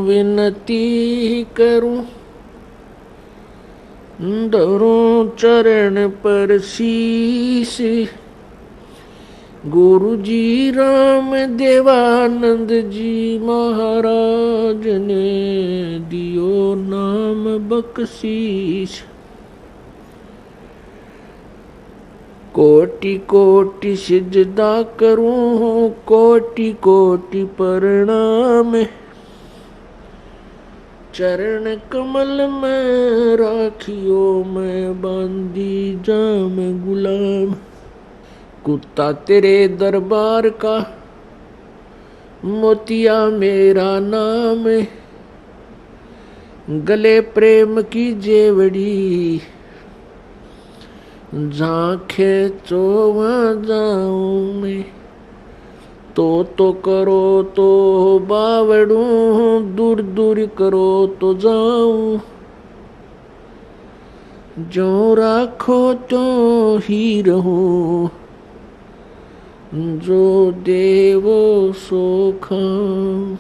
विनती करूं, धरूं चरण पर शीश। गुरु जी राम देवानंद जी महाराज ने दियो नाम बख्शीश। कोटि कोटि सिजदा करूं, कोटि कोटि प्रणाम। चरण कमल में राखियो, मैं बांधी जाम गुलाम। कुत्ता तेरे दरबार का, मोतिया मेरा नाम। गले प्रेम की जेवड़ी, झांखे चो वहाँ जाऊं मैं। तो करो तो बावड़ू, दूर दूर करो तो जाऊं। जो राखो तो ही रहूं, जो देवो सो खाऊं।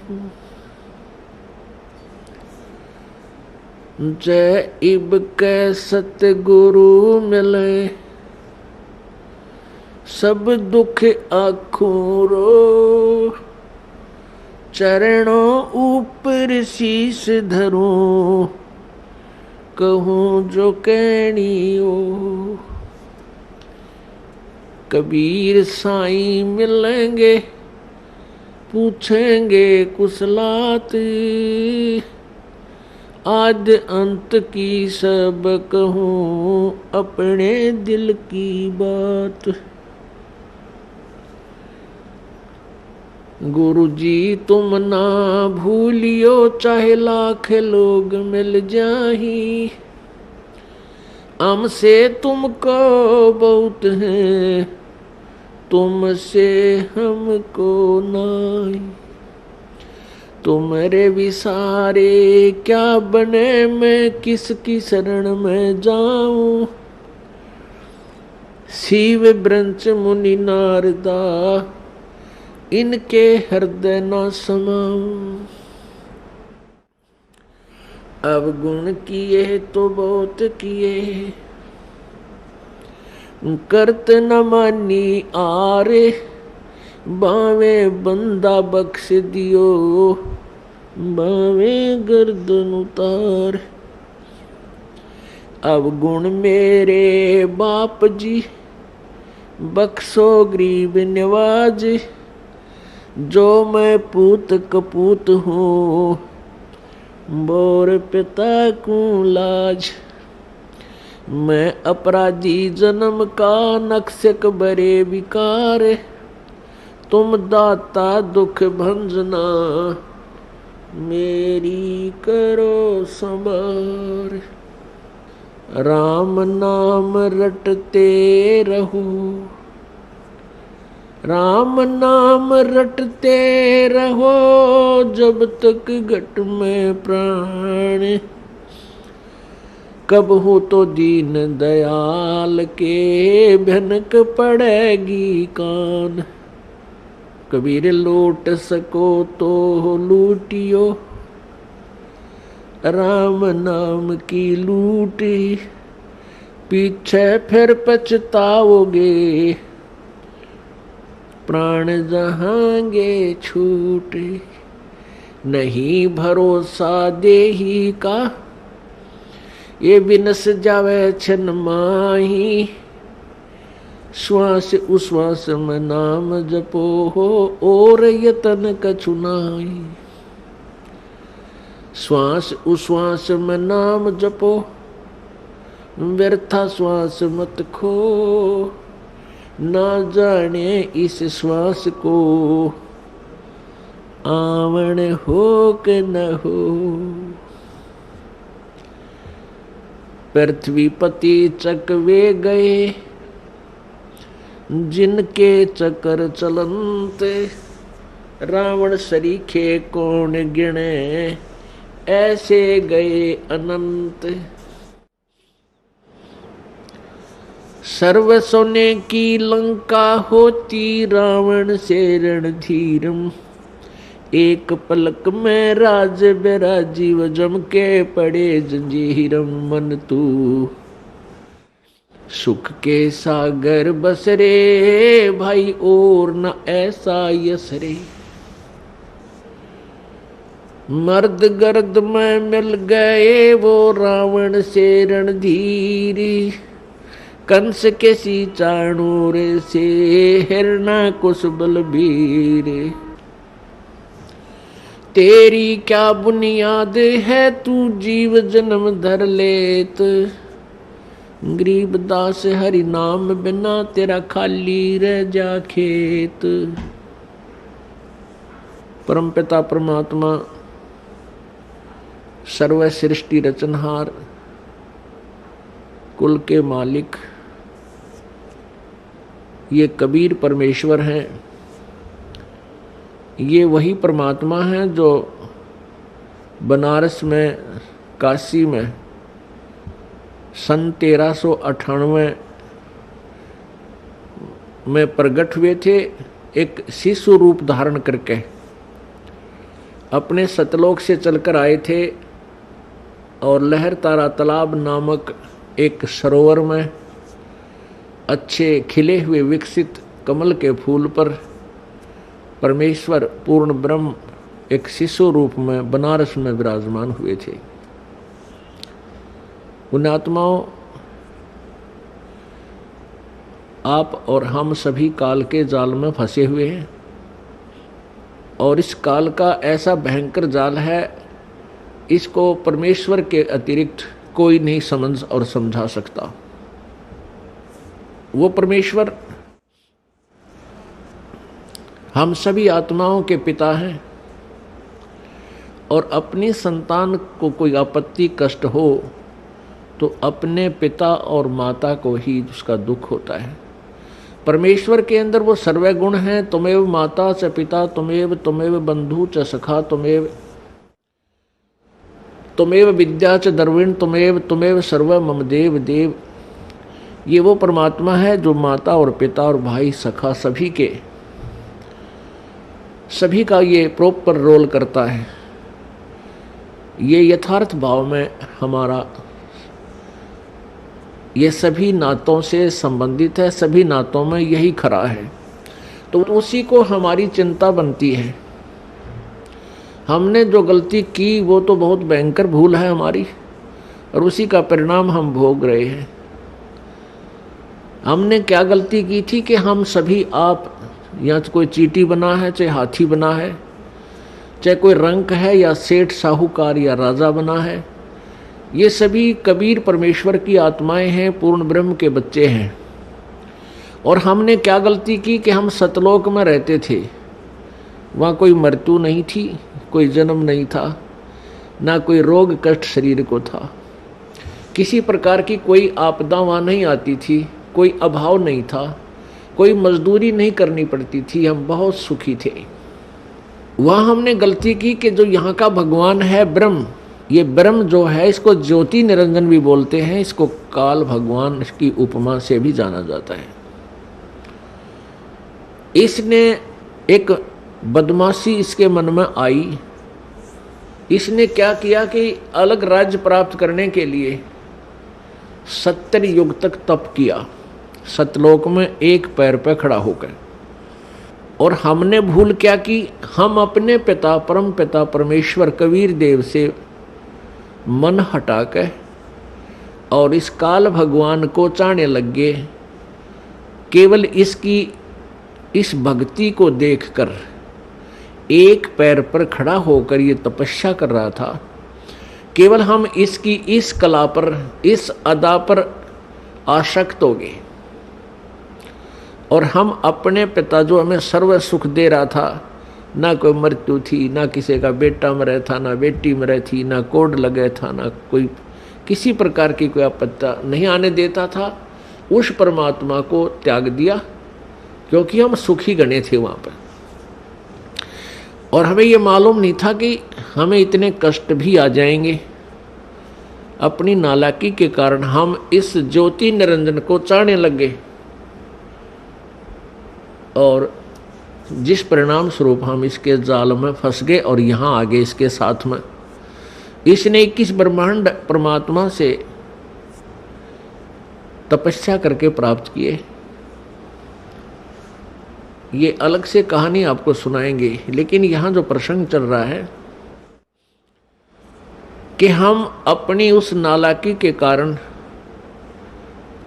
जय इब के सतगुरु मिले, सब दुख आखों रो। चरणों ऊपर शीश धरूं, कहूँ जो कहनी हो। कबीर साईं मिलेंगे, पूछेंगे कुशलात। आद अंत की सब कहूँ, अपने दिल की बात। गुरु जी तुम ना भूलियो, चाहे लाख लोग मिल जाही। हमसे तुमको बहुत है, तुमसे हमको नहीं। तुम्हारे विसारे क्या बने, मैं किसकी शरण में जाऊं। शिव ब्रंच मुनि नारदा, इनके हृदय न समाऊं। अवगुण किए तो बहुत किए, करत न मानी आरे। बावे बंदा बख्श दियो, बावे गर्दन उतार। अवगुण मेरे बाप जी, बख्शो गरीब नवाज। जो मैं पूत कपूत हूँ, बोर पिता को लाज। मैं अपराधी जन्म का, नक्शक बरे विकार। तुम दाता दुख भंजना, मेरी करो संभार। राम नाम रटते रहो, राम नाम रटते रहो। जब तक घट में प्राण, कब हो तो दीन दयाल के भनक पड़ेगी कान। कबीर लूट सको तो लूटियो, राम नाम की लूटी। पीछे फिर पछताओगे, प्राण जहांगे छूटे। नहीं भरोसा देही का, ये बिनस जावे छन माही। श्वास उश्वास में नाम जपो हो, और यतन कछु नाही। श्वास उश्वास में नाम जपो, व्यर्था श्वास मत खो। ना जाने इस श्वास को, आवण हो के न हो। पृथ्वी पति चकवे गए, जिनके चक्कर चलंते। रावण सरीखे कौन गिने, ऐसे गए अनंत। सर्व सोने की लंका होती, रावण से रणधीरम। एक पलक में राज बेरा जीव जम के पड़े जंजीरम मन तू। सुख के सागर बसरे भाई और न ऐसा यसरे। मर्द गर्द में मिल गए वो रावण से रणधीरी। कंस के सी चाणूर से हिरणा कुश बलबीर। तेरी क्या बुनियाद है तू जीव जन्म धर लेत। गरीब दास हरि नाम बिना तेरा खाली रह जा खेत। परमपिता परमात्मा सर्व सृष्टि रचनहार कुल के मालिक ये कबीर परमेश्वर हैं। ये वही परमात्मा हैं जो बनारस में काशी में सन 1398 में प्रकट हुए थे, एक शिशु रूप धारण करके अपने सतलोक से चलकर आए थे और लहर तारा तालाब नामक एक सरोवर में अच्छे खिले हुए विकसित कमल के फूल पर परमेश्वर पूर्ण ब्रह्म एक शिशु रूप में बनारस में विराजमान हुए थे। उन आत्माओं, आप और हम सभी काल के जाल में फंसे हुए हैं और इस काल का ऐसा भयंकर जाल है, इसको परमेश्वर के अतिरिक्त कोई नहीं समझ और समझा सकता। वो परमेश्वर हम सभी आत्माओं के पिता हैं और अपनी संतान को कोई आपत्ति कष्ट हो तो अपने पिता और माता को ही उसका दुख होता है। परमेश्वर के अंदर वो सर्व गुण हैं। तुमेव माता च पिता तुमेव बंधु च सखा तुमेव विद्या च द्रविण तुमेव सर्व मम देव देव। ये वो परमात्मा है जो माता और पिता और भाई सखा सभी का ये प्रॉपर रोल करता है। ये यथार्थ भाव में हमारा ये सभी नातों से संबंधित है, सभी नातों में यही खरा है। तो उसी को हमारी चिंता बनती है। हमने जो गलती की वो तो बहुत भयंकर भूल है हमारी और उसी का परिणाम हम भोग रहे हैं। हमने क्या गलती की थी कि हम सभी आप, या कोई चींटी बना है चाहे हाथी बना है, चाहे कोई रंक है या सेठ साहूकार या राजा बना है, ये सभी कबीर परमेश्वर की आत्माएं हैं, पूर्ण ब्रह्म के बच्चे हैं। और हमने क्या गलती की कि हम सतलोक में रहते थे, वहाँ कोई मृत्यु नहीं थी, कोई जन्म नहीं था, ना कोई रोग कष्ट शरीर को था, किसी प्रकार की कोई आपदा वहाँ नहीं आती थी, कोई अभाव नहीं था, कोई मजदूरी नहीं करनी पड़ती थी, हम बहुत सुखी थे। वहाँ हमने गलती की कि जो यहाँ का भगवान है ब्रह्म, ये ब्रह्म जो है इसको ज्योति निरंजन भी बोलते हैं, इसको काल भगवान की उपमा से भी जाना जाता है। इसने एक बदमाशी इसके मन में आई। इसने क्या किया कि अलग राज्य प्राप्त करने के लिए 70 युग तक तप किया, सतलोक में एक पैर पर खड़ा होकर। और हमने भूल क्या की, हम अपने पिता परम पिता परमेश्वर कबीर देव से मन हटाकर और इस काल भगवान को चाहने लग गए। केवल इसकी इस भक्ति को देखकर एक पैर पर खड़ा होकर ये तपस्या कर रहा था। केवल हम इसकी इस कला पर, इस अदा पर आसक्त हो गए और हम अपने पिता जो हमें सर्व सुख दे रहा था, ना कोई मृत्यु थी, ना किसी का बेटा मरे था, ना बेटी मरे थी, ना कोड लगे था, ना कोई किसी प्रकार की कोई आपत्ति नहीं आने देता था, उस परमात्मा को त्याग दिया क्योंकि हम सुखी गणे थे वहाँ पर। और हमें ये मालूम नहीं था कि हमें इतने कष्ट भी आ जाएंगे। अपनी नालायकी के कारण हम इस ज्योति निरंजन को चाहने लगे और जिस परिणाम स्वरूप हम इसके जाल में फंस गए और यहाँ आगे इसके साथ में इसने 21 ब्रह्मांड परमात्मा से तपस्या करके प्राप्त किए। ये अलग से कहानी आपको सुनाएंगे, लेकिन यहाँ जो प्रसंग चल रहा है कि हम अपनी उस नालाकी के कारण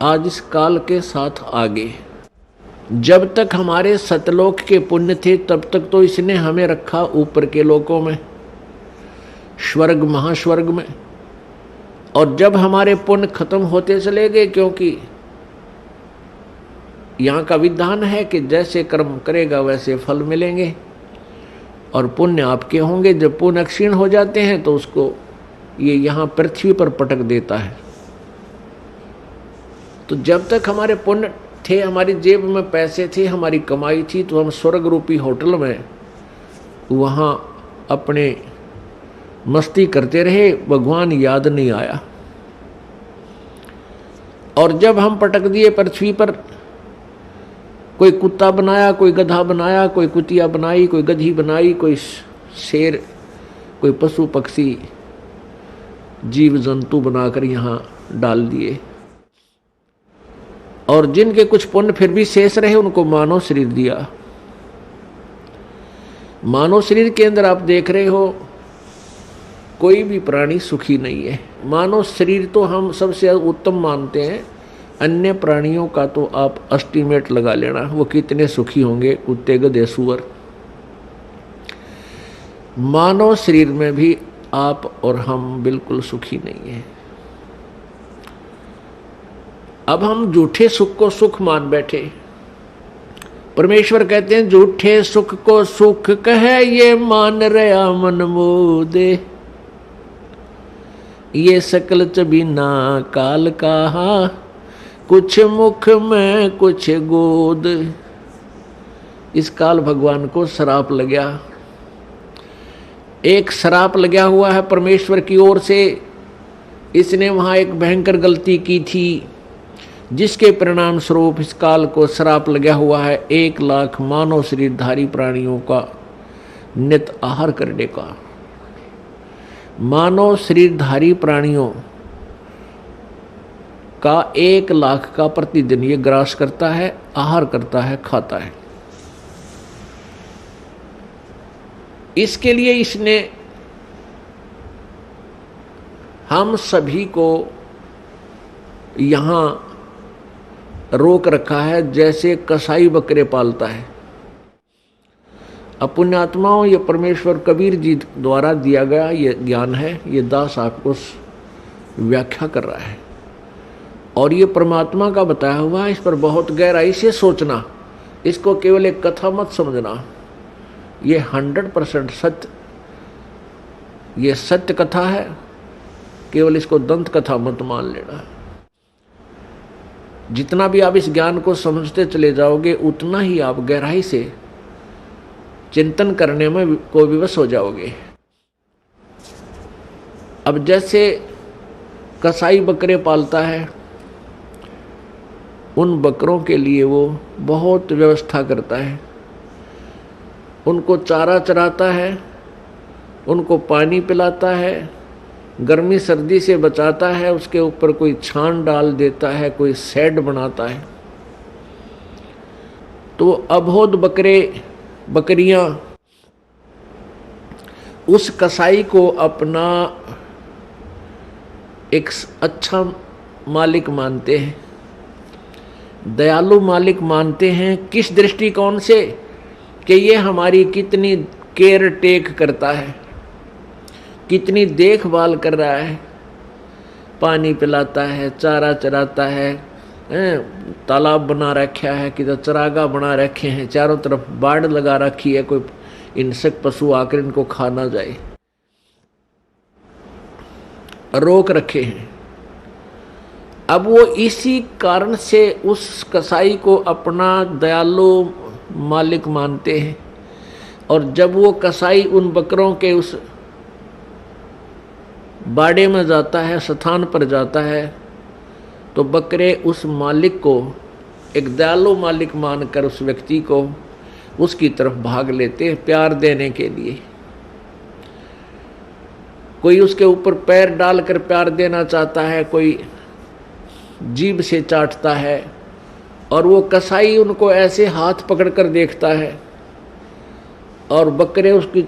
आज इस काल के साथ आगे, जब तक हमारे सतलोक के पुण्य थे तब तक तो इसने हमें रखा ऊपर के लोकों में, स्वर्ग महास्वर्ग में। और जब हमारे पुण्य खत्म होते चले गए, क्योंकि यहाँ का विधान है कि जैसे कर्म करेगा वैसे फल मिलेंगे और पुण्य आपके होंगे। जब पुण्य क्षीण हो जाते हैं तो उसको ये यहाँ पृथ्वी पर पटक देता है। तो जब तक हमारे पुण्य थे, हमारी जेब में पैसे थे, हमारी कमाई थी, तो हम स्वर्ग रूपी होटल में वहाँ अपने मस्ती करते रहे, भगवान याद नहीं आया। और जब हम पटक दिए पृथ्वी पर, कोई कुत्ता बनाया, कोई गधा बनाया, कोई कुतिया बनाई, कोई गधी बनाई, कोई शेर, कोई पशु पक्षी जीव जंतु बनाकर यहाँ डाल दिए। और जिनके कुछ पुण्य फिर भी शेष रहे उनको मानव शरीर दिया। मानव शरीर के अंदर आप देख रहे हो कोई भी प्राणी सुखी नहीं है। मानव शरीर तो हम सबसे उत्तम मानते हैं, अन्य प्राणियों का तो आप एस्टीमेट लगा लेना वो कितने सुखी होंगे, कुत्ते गधे सूअर। मानव शरीर में भी आप और हम बिल्कुल सुखी नहीं है। अब हम झूठे सुख को सुख मान बैठे। परमेश्वर कहते हैं झूठे सुख को सुख कहे ये मान रहा मन मोदे, ये सकल चबीना काल कहा, कुछ मुख में कुछ गोद। इस काल भगवान को श्राप लग गया, एक श्राप लगा हुआ है परमेश्वर की ओर से। इसने वहां एक भयंकर गलती की थी जिसके परिणाम स्वरूप इस काल को श्राप लगा हुआ है 1 लाख मानव शरीरधारी प्राणियों का नित आहार करने का। मानव शरीरधारी प्राणियों का 1 लाख का प्रतिदिन ये ग्रास करता है, आहार करता है, खाता है। इसके लिए इसने हम सभी को यहाँ रोक रखा है, जैसे कसाई बकरे पालता है। अब पुण्यात्माओं, ये परमेश्वर कबीर जी द्वारा दिया गया ये ज्ञान है, ये दास आपको व्याख्या कर रहा है और ये परमात्मा का बताया हुआ है। इस पर बहुत गहराई से सोचना, इसको केवल एक कथा मत समझना। ये 100% सत्य, ये सत्य कथा है, केवल इसको दंत कथा मत मान लेना। जितना भी आप इस ज्ञान को समझते चले जाओगे उतना ही आप गहराई से चिंतन करने में को विवश हो जाओगे। अब जैसे कसाई बकरे पालता है, उन बकरों के लिए वो बहुत व्यवस्था करता है, उनको चारा चराता है, उनको पानी पिलाता है, गर्मी सर्दी से बचाता है, उसके ऊपर कोई छान डाल देता है, कोई शेड बनाता है। तो अबोध बकरे बकरियां उस कसाई को अपना एक अच्छा मालिक मानते हैं, दयालु मालिक मानते हैं। किस दृष्टिकोण से? कि ये हमारी कितनी केयर टेक करता है, कितनी देखभाल कर रहा है, पानी पिलाता है, चारा चराता है, तालाब बना रखा है, किधर चरागा बना रखे हैं, चारों तरफ बाड़ लगा रखी है, कोई हिंसक पशु आकर इनको खा ना जाए, रोक रखे हैं। अब वो इसी कारण से उस कसाई को अपना दयालु मालिक मानते हैं। और जब वो कसाई उन बकरों के उस बाड़े में जाता है, स्थान पर जाता है, तो बकरे उस मालिक को एक दयालु मालिक मानकर उस व्यक्ति को उसकी तरफ भाग लेते हैं प्यार देने के लिए। कोई उसके ऊपर पैर डालकर प्यार देना चाहता है, कोई जीभ से चाटता है, और वो कसाई उनको ऐसे हाथ पकड़कर देखता है, और बकरे उसकी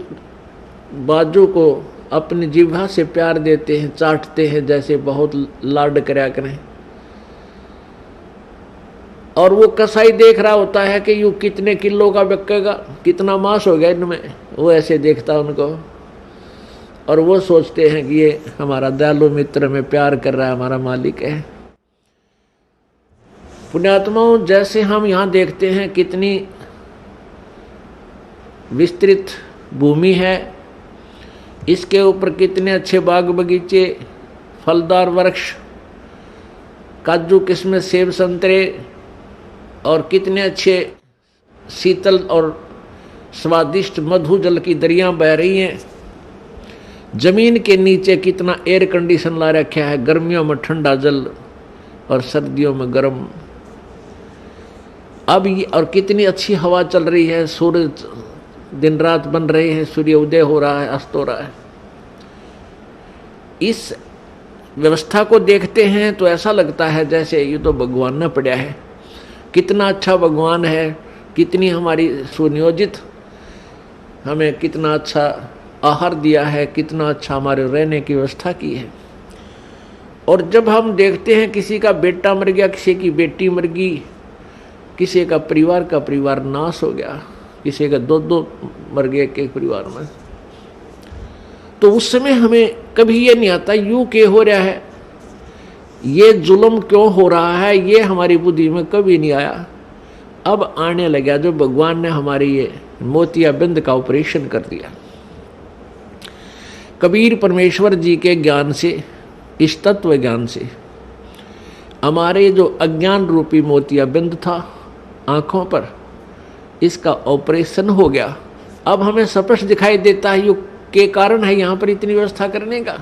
बाजू को अपनी जिह्वा से प्यार देते हैं, चाटते हैं जैसे बहुत लाड करया करें। और वो कसाई देख रहा होता है कि यूँ कितने किलो का बिकेगा, कितना मांस हो गया इनमें, वो ऐसे देखता उनको, और वो सोचते हैं कि ये हमारा दयालु मित्र में प्यार कर रहा है, हमारा मालिक है। पुण्यात्माओं, जैसे हम यहाँ देखते हैं कितनी विस्तृत भूमि है, इसके ऊपर कितने अच्छे बाग बगीचे, फलदार वृक्ष, काजू किस्में, सेब संतरे, और कितने अच्छे शीतल और स्वादिष्ट मधु जल की दरियां बह रही हैं। जमीन के नीचे कितना एयर कंडीशन ला रखा है, गर्मियों में ठंडा जल और सर्दियों में गर्म। अब ये और कितनी अच्छी हवा चल रही है, सूरज दिन रात बन रहे हैं, सूर्य उदय हो रहा है, अस्त हो रहा है। इस व्यवस्था को देखते हैं तो ऐसा लगता है जैसे ये तो भगवान ने पड़ा है। कितना अच्छा भगवान है, कितनी हमारी सुनियोजित, हमें कितना अच्छा आहार दिया है, कितना अच्छा हमारे रहने की व्यवस्था की है। और जब हम देखते हैं किसी का बेटा मर गया, किसी की बेटी मर गई, किसी का परिवार नाश हो गया, किसी का दो मर गए एक परिवार में, तो उस समय हमें कभी ये नहीं आता यूं क्यों हो रहा है, ये जुल्म क्यों हो रहा है, ये हमारी बुद्धि में कभी नहीं आया। अब आने लगा जो भगवान ने हमारी ये मोतियाबिंद का ऑपरेशन कर दिया। कबीर परमेश्वर जी के ज्ञान से, इस तत्व ज्ञान से हमारे जो अज्ञान रूपी मोतियाबिंद था आंखों पर, इसका ऑपरेशन हो गया। अब हमें स्पष्ट दिखाई देता है युग के कारण है यहाँ पर इतनी व्यवस्था करने का।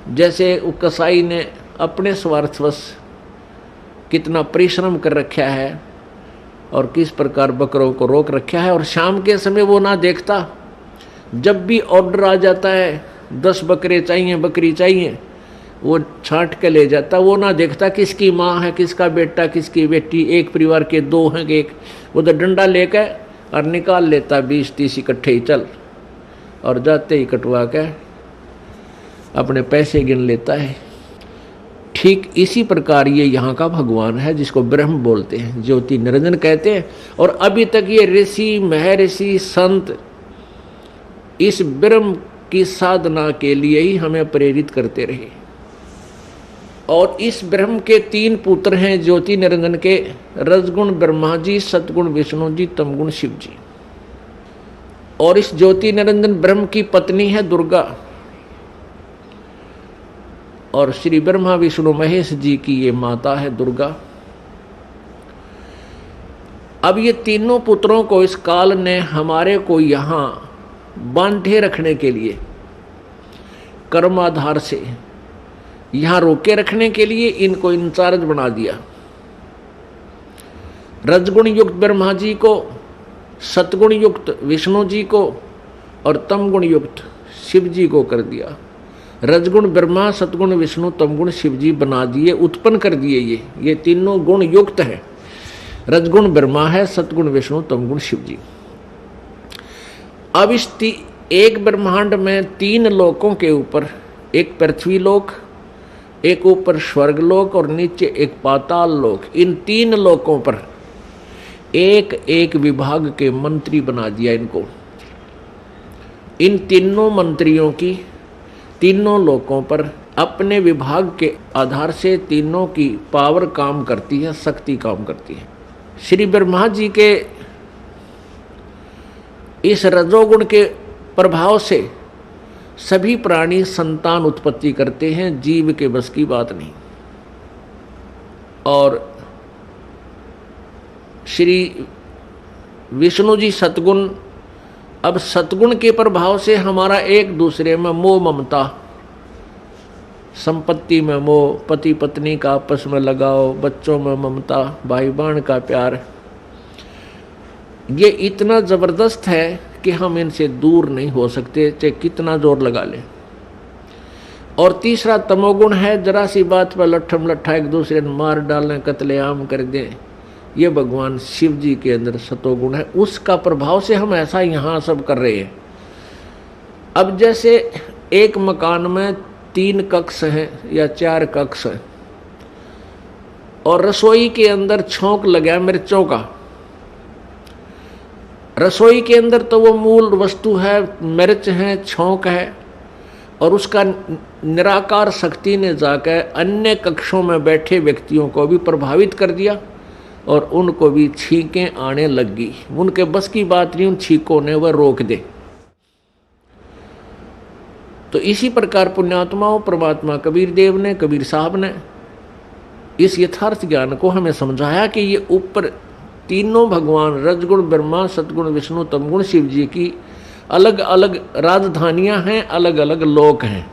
जैसे वो कसाई ने अपने स्वार्थवश कितना परिश्रम कर रखा है और किस प्रकार बकरों को रोक रखा है, और शाम के समय वो ना देखता, जब भी ऑर्डर आ जाता है 10 बकरे चाहिए, बकरी चाहिए, वो छांट के ले जाता, वो ना देखता किसकी माँ है, किसका बेटा, किसकी बेटी, एक परिवार के 2 हैं, एक वो तो डंडा लेकर और निकाल लेता 20-30 इकट्ठे ही चल, और जाते ही कटवा के अपने पैसे गिन लेता है। ठीक इसी प्रकार ये यहाँ का भगवान है जिसको ब्रह्म बोलते हैं, ज्योति निरंजन कहते हैं। और अभी तक ये ऋषि, महर्षि, संत इस ब्रह्म की साधना के लिए ही हमें प्रेरित करते रहे। और इस ब्रह्म के 3 पुत्र हैं ज्योति निरंजन के, रजगुण ब्रह्मा जी, सतगुण विष्णु जी, तमगुण शिव जी। और इस ज्योति निरंजन ब्रह्म की पत्नी है दुर्गा, और श्री ब्रह्मा विष्णु महेश जी की ये माता है दुर्गा। अब ये तीनों पुत्रों को इस काल ने हमारे को यहाँ बांधे रखने के लिए, कर्माधार से यहाँ रोके रखने के लिए इनको इंचार्ज बना दिया। रजगुण युक्त ब्रह्मा जी को, सतगुण युक्त विष्णु जी को और तमगुण युक्त शिव जी को कर दिया। रजगुण ब्रह्मा, सतगुण विष्णु, तमगुण शिव जी बना दिए, उत्पन्न कर दिए। ये तीनों गुण युक्त है। रजगुण ब्रह्मा है, सतगुण विष्णु, तमगुण शिव जी। अब इस एक ब्रह्मांड में 3 लोकों के ऊपर, एक पृथ्वी लोक, एक ऊपर स्वर्ग लोक और नीचे एक पाताल लोक, इन 3 लोकों पर एक एक विभाग के मंत्री बना दिया इनको। इन तीनों मंत्रियों की तीनों लोकों पर अपने विभाग के आधार से तीनों की पावर काम करती है, शक्ति काम करती है। श्री ब्रह्मा जी के इस रजोगुण के प्रभाव से सभी प्राणी संतान उत्पत्ति करते हैं, जीव के बस की बात नहीं। और श्री विष्णु जी सतगुण, अब सतगुण के प्रभाव से हमारा एक दूसरे में मोह ममता, संपत्ति में मोह, पति पत्नी का आपस में लगाव, बच्चों में ममता, भाई बहन का प्यार, ये इतना जबरदस्त है कि हम इनसे दूर नहीं हो सकते, चाहे कितना जोर लगा लें। और तीसरा तमोगुण है, जरा सी बात पर लट्ठम लट्ठा एक दूसरे ने मार डालें, कत्लेआम कर दें। ये भगवान शिव जी के अंदर सतोगुण है, उसका प्रभाव से हम ऐसा यहाँ सब कर रहे हैं। अब जैसे एक मकान में 3 कक्ष हैं या 4 कक्ष हैं, और रसोई के अंदर छौंक लगा मिर्चों का। रसोई के अंदर तो वो मूल वस्तु है, मिर्च है, छौंक है, और उसका निराकार शक्ति ने जाकर अन्य कक्षों में बैठे व्यक्तियों को भी प्रभावित कर दिया और उनको भी छींकें आने लग गई। उनके बस की बात नहीं उन छींकों ने वह रोक दे। तो इसी प्रकार पुण्यात्माओं, परमात्मा कबीर देव ने, कबीर साहब ने इस यथार्थ ज्ञान को हमें समझाया कि ये ऊपर तीनों भगवान रजगुण ब्रह्मा, सतगुण विष्णु, तमगुण शिव जी की अलग अलग राजधानियां हैं, अलग अलग लोक हैं।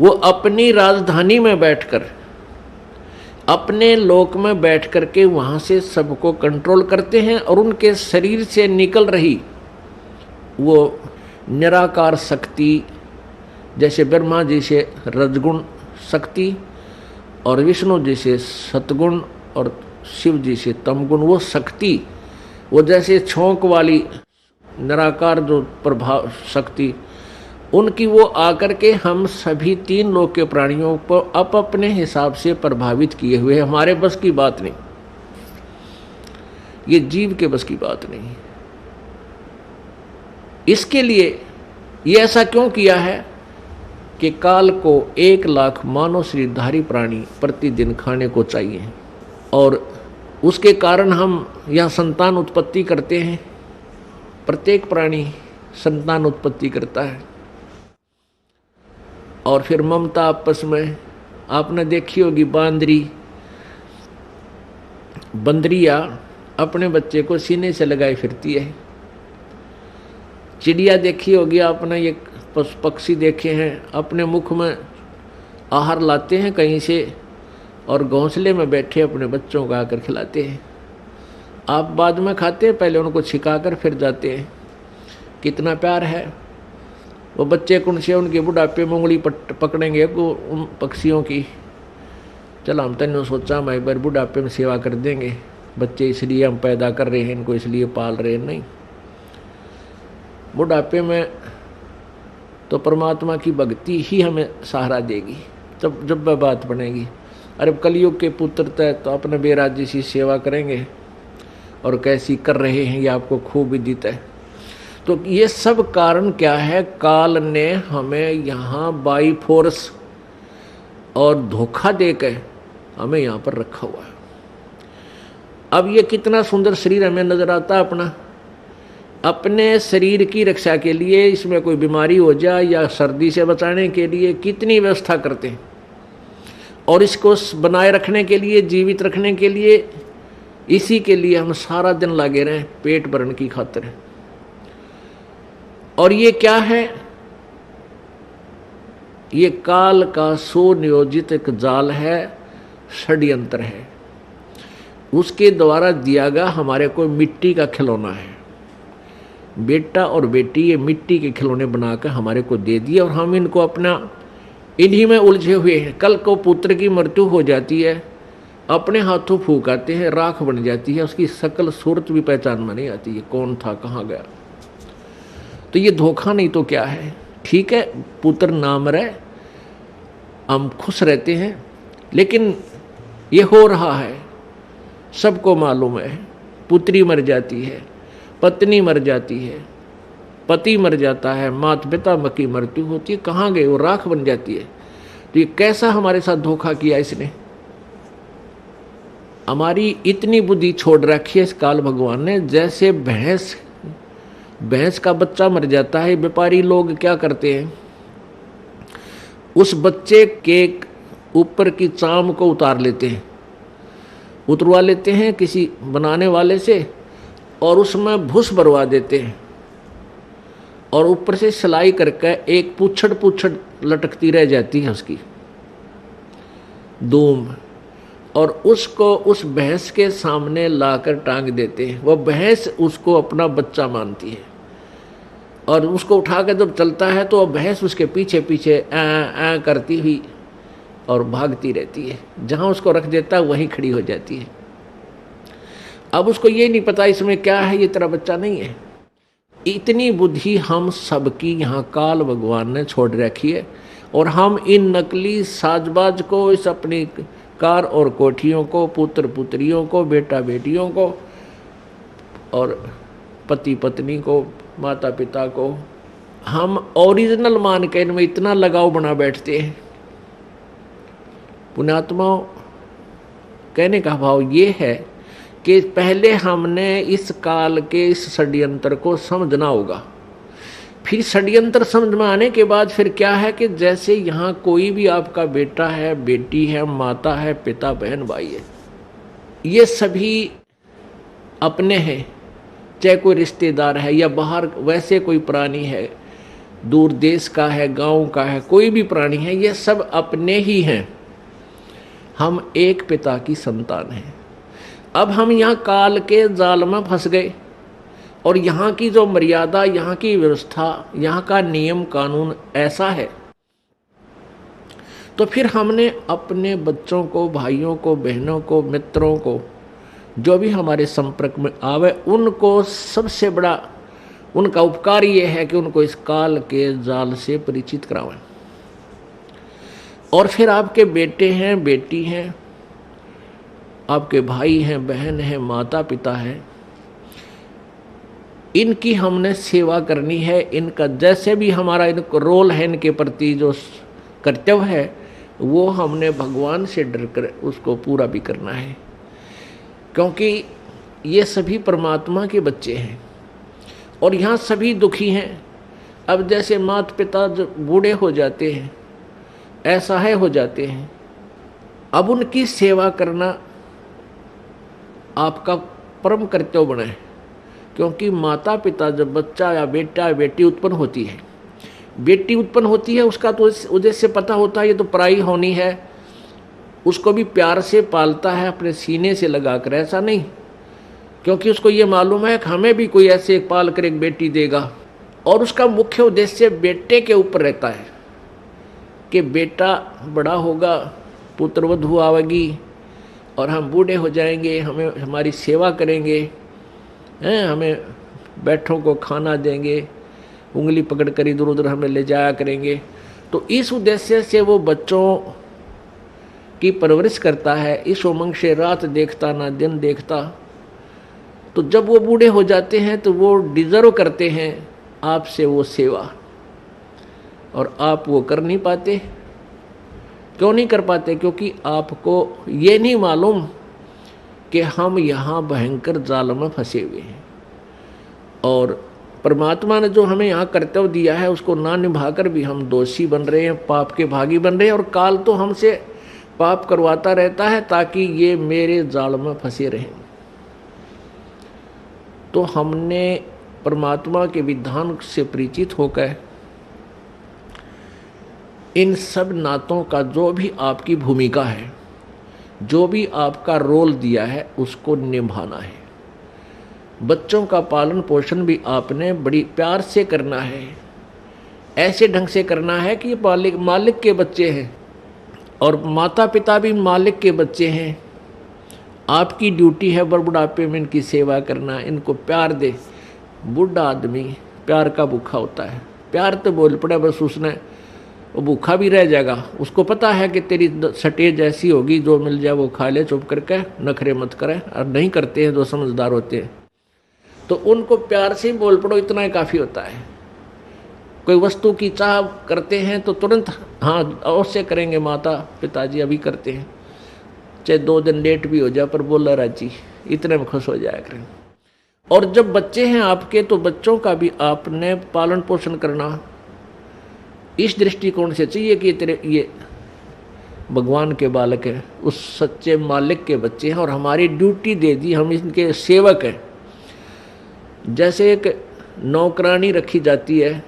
वो अपनी राजधानी में बैठकर, अपने लोक में बैठ करके वहां से सबको कंट्रोल करते हैं, और उनके शरीर से निकल रही वो निराकार शक्ति, जैसे ब्रह्मा जी से रजगुण शक्ति और विष्णु जी से सतगुण और शिव जी से तमगुण, वो शक्ति, वो जैसे छौंक वाली निराकार जो प्रभाव शक्ति, उनकी वो आकर के हम सभी 3 लोक के प्राणियों को अपने हिसाब से प्रभावित किए हुए। हमारे बस की बात नहीं, ये जीव के बस की बात नहीं। इसके लिए ये ऐसा क्यों किया है कि काल को 1 लाख मानव शरीरधारी प्राणी प्रतिदिन खाने को चाहिए, और उसके कारण हम यह संतान उत्पत्ति करते हैं। प्रत्येक प्राणी संतान उत्पत्ति करता है, और फिर ममता आपस में, आपने देखी होगी बंदरिया अपने बच्चे को सीने से लगाए फिरती है। चिड़िया देखी होगी आपने, ये पक्षी देखे हैं, अपने मुख में आहार लाते हैं कहीं से और घोंसले में बैठे अपने बच्चों को आकर खिलाते हैं। आप बाद में खाते हैं, पहले उनको छिकाकर फिर जाते हैं। कितना प्यार है वो बच्चे कौन से उनके बुढ़ापे में उंगली पकड़ेंगे को उन पक्षियों की। चलो हम तने सोचा मैं एक बार बुढ़ापे में सेवा कर देंगे, बच्चे इसलिए हम पैदा कर रहे हैं, इनको इसलिए पाल रहे हैं, नहीं। बुढ़ापे में तो परमात्मा की भक्ति ही हमें सहारा देगी, तब जब वह बात बनेगी। अरे कलयुग के पुत्र तय तो अपने बेराजी सी सेवा करेंगे, और कैसी कर रहे हैं ये आपको खूब विदित है। तो ये सब कारण क्या है? काल ने हमें यहाँ बाई फोर्स और धोखा देकर हमें यहाँ पर रखा हुआ है। अब ये कितना सुंदर शरीर हमें नजर आता है अपना, अपने शरीर की रक्षा के लिए, इसमें कोई बीमारी हो जाए या सर्दी से बचाने के लिए कितनी व्यवस्था करते हैं, और इसको बनाए रखने के लिए, जीवित रखने के लिए, इसी के लिए हम सारा दिन लगे रहें पेट भरने की खातिर। और ये क्या है? ये काल का सुनियोजित एक जाल है, षड्यंत्र है। उसके द्वारा दिया गया हमारे को मिट्टी का खिलौना है। बेटा और बेटी ये मिट्टी के खिलौने बनाकर हमारे को दे दिए, और हम इनको अपना इन्हीं में उलझे हुए हैं। कल को पुत्र की मृत्यु हो जाती है, अपने हाथों फूंक आते हैं, राख बन जाती है, उसकी शकल सूरत भी पहचान में नहीं आती है, कौन था, कहाँ गया। तो ये धोखा नहीं तो क्या है? ठीक है, पुत्र नाम रहे, हम खुश रहते हैं, लेकिन ये हो रहा है, सबको मालूम है। पुत्री मर जाती है, पत्नी मर जाती है, पति मर जाता है, माता पिता की मृत्यु होती है, कहाँ गए वो? राख बन जाती है। तो ये कैसा हमारे साथ धोखा किया इसने? हमारी इतनी बुद्धि छोड़ रखी है इस काल भगवान ने। जैसे भैंस का बच्चा मर जाता है, व्यापारी लोग क्या करते हैं, उस बच्चे के ऊपर की चाम को उतार लेते हैं, उतरवा लेते हैं किसी बनाने वाले से, और उसमें भूस भरवा देते हैं, और ऊपर से सिलाई करके एक पूछड़ लटकती रह जाती है उसकी दूम। और उसको उस भैंस के सामने लाकर टांग देते हैं। वह भैंस उसको अपना बच्चा मानती है और उसको उठाकर जब चलता है तो वह भैंस उसके पीछे पीछे ऐ ऐ करती हुई और भागती रहती है। जहाँ उसको रख देता है वहीं खड़ी हो जाती है। अब उसको ये नहीं पता इसमें क्या है, ये तेरा बच्चा नहीं है। इतनी बुद्धि हम सबकी यहाँ काल भगवान ने छोड़ रखी है और हम इन नकली साजबाज को, इस अपनी कार और कोठियों को, पुत्र पुत्रियों को, बेटा बेटियों को और पति पत्नी को, माता पिता को हम ओरिजिनल मान के इनमें इतना लगाव बना बैठते हैं। पुण्यात्माओं, कहने का भाव ये है कि पहले हमने इस काल के इस षड्यंत्र को समझना होगा। फिर षड्यंत्र समझ में आने के बाद फिर क्या है कि जैसे यहाँ कोई भी आपका बेटा है, बेटी है, माता है, पिता, बहन, भाई है, ये सभी अपने हैं। चाहे कोई रिश्तेदार है या बाहर वैसे कोई प्राणी है, दूर देश का है, गांव का है, कोई भी प्राणी है, ये सब अपने ही हैं। हम एक पिता की संतान हैं। अब हम यहाँ काल के जाल में फंस गए और यहाँ की जो मर्यादा, यहाँ की व्यवस्था, यहाँ का नियम कानून ऐसा है, तो फिर हमने अपने बच्चों को, भाइयों को, बहनों को, मित्रों को, जो भी हमारे संपर्क में आवे, उनको सबसे बड़ा उनका उपकार ये है कि उनको इस काल के जाल से परिचित करावें। और फिर आपके बेटे हैं, बेटी हैं, आपके भाई हैं, बहन हैं, माता पिता हैं, इनकी हमने सेवा करनी है। इनका जैसे भी हमारा इनको रोल है, इनके प्रति जो कर्तव्य है, वो हमने भगवान से डर कर उसको पूरा भी करना है, क्योंकि ये सभी परमात्मा के बच्चे हैं और यहाँ सभी दुखी हैं। अब जैसे माता पिता जो बूढ़े हो जाते हैं, असहाय हो जाते हैं, अब उनकी सेवा करना आपका परम कर्तव्य बना है। क्योंकि माता पिता जब बच्चा या बेटा या बेटी उत्पन्न होती है, बेटी उत्पन्न होती है, उसका तो उद्देश्य पता होता है ये तो पराई होनी है, उसको भी प्यार से पालता है, अपने सीने से लगाकर, ऐसा नहीं, क्योंकि उसको ये मालूम है कि हमें भी कोई ऐसे एक पाल कर एक बेटी देगा। और उसका मुख्य उद्देश्य बेटे के ऊपर रहता है कि बेटा बड़ा होगा, पुत्रवधू आवेगी और हम बूढ़े हो जाएंगे, हमें हमारी सेवा करेंगे, हमें बैठों को खाना देंगे, उंगली पकड़ कर इधर उधर हमें ले जाया करेंगे। तो इस उद्देश्य से वो बच्चों की परवरिश करता है, इस उमंग से रात देखता ना दिन देखता। तो जब वो बूढ़े हो जाते हैं तो वो डिजर्व करते हैं आपसे वो सेवा, और आप वो कर नहीं पाते। क्यों नहीं कर पाते? क्योंकि आपको ये नहीं मालूम कि हम यहाँ भयंकर जाल में फंसे हुए हैं और परमात्मा ने जो हमें यहाँ कर्तव्य दिया है उसको ना निभाकर भी हम दोषी बन रहे हैं, पाप के भागी बन रहे हैं। और काल तो हमसे पाप करवाता रहता है ताकि ये मेरे जाल में फंसे रहें। तो हमने परमात्मा के विधान से परिचित होकर इन सब नातों का जो भी आपकी भूमिका है, जो भी आपका रोल दिया है, उसको निभाना है। बच्चों का पालन पोषण भी आपने बड़ी प्यार से करना है, ऐसे ढंग से करना है कि मालिक के बच्चे हैं और माता पिता भी मालिक के बच्चे हैं। आपकी ड्यूटी है बुढ़ापे में इनकी सेवा करना, इनको प्यार दे। बूढ़ा आदमी प्यार का भूखा होता है, प्यार तो बोल पड़े बस उसने, वो भूखा भी रह जाएगा। उसको पता है कि तेरी स्टेज ऐसी होगी, जो मिल जाए वो खा ले, चुप करके नखरे मत करे। और नहीं करते हैं जो समझदार होते हैं, तो उनको प्यार से ही बोल पड़ो, इतना ही काफ़ी होता है। कोई वस्तु की चाह करते हैं तो तुरंत हाँ अवश्य करेंगे, माता पिताजी अभी करते हैं, चाहे 2 दिन लेट भी हो जाए पर बोला राजी, इतने में खुश हो जाया करें। और जब बच्चे हैं आपके तो बच्चों का भी आपने पालन पोषण करना इस दृष्टिकोण से चाहिए कि तेरे ये भगवान के बालक हैं, उस सच्चे मालिक के बच्चे हैं और हमारी ड्यूटी दे दी, हम इनके सेवक हैं। जैसे एक नौकरानी रखी जाती है,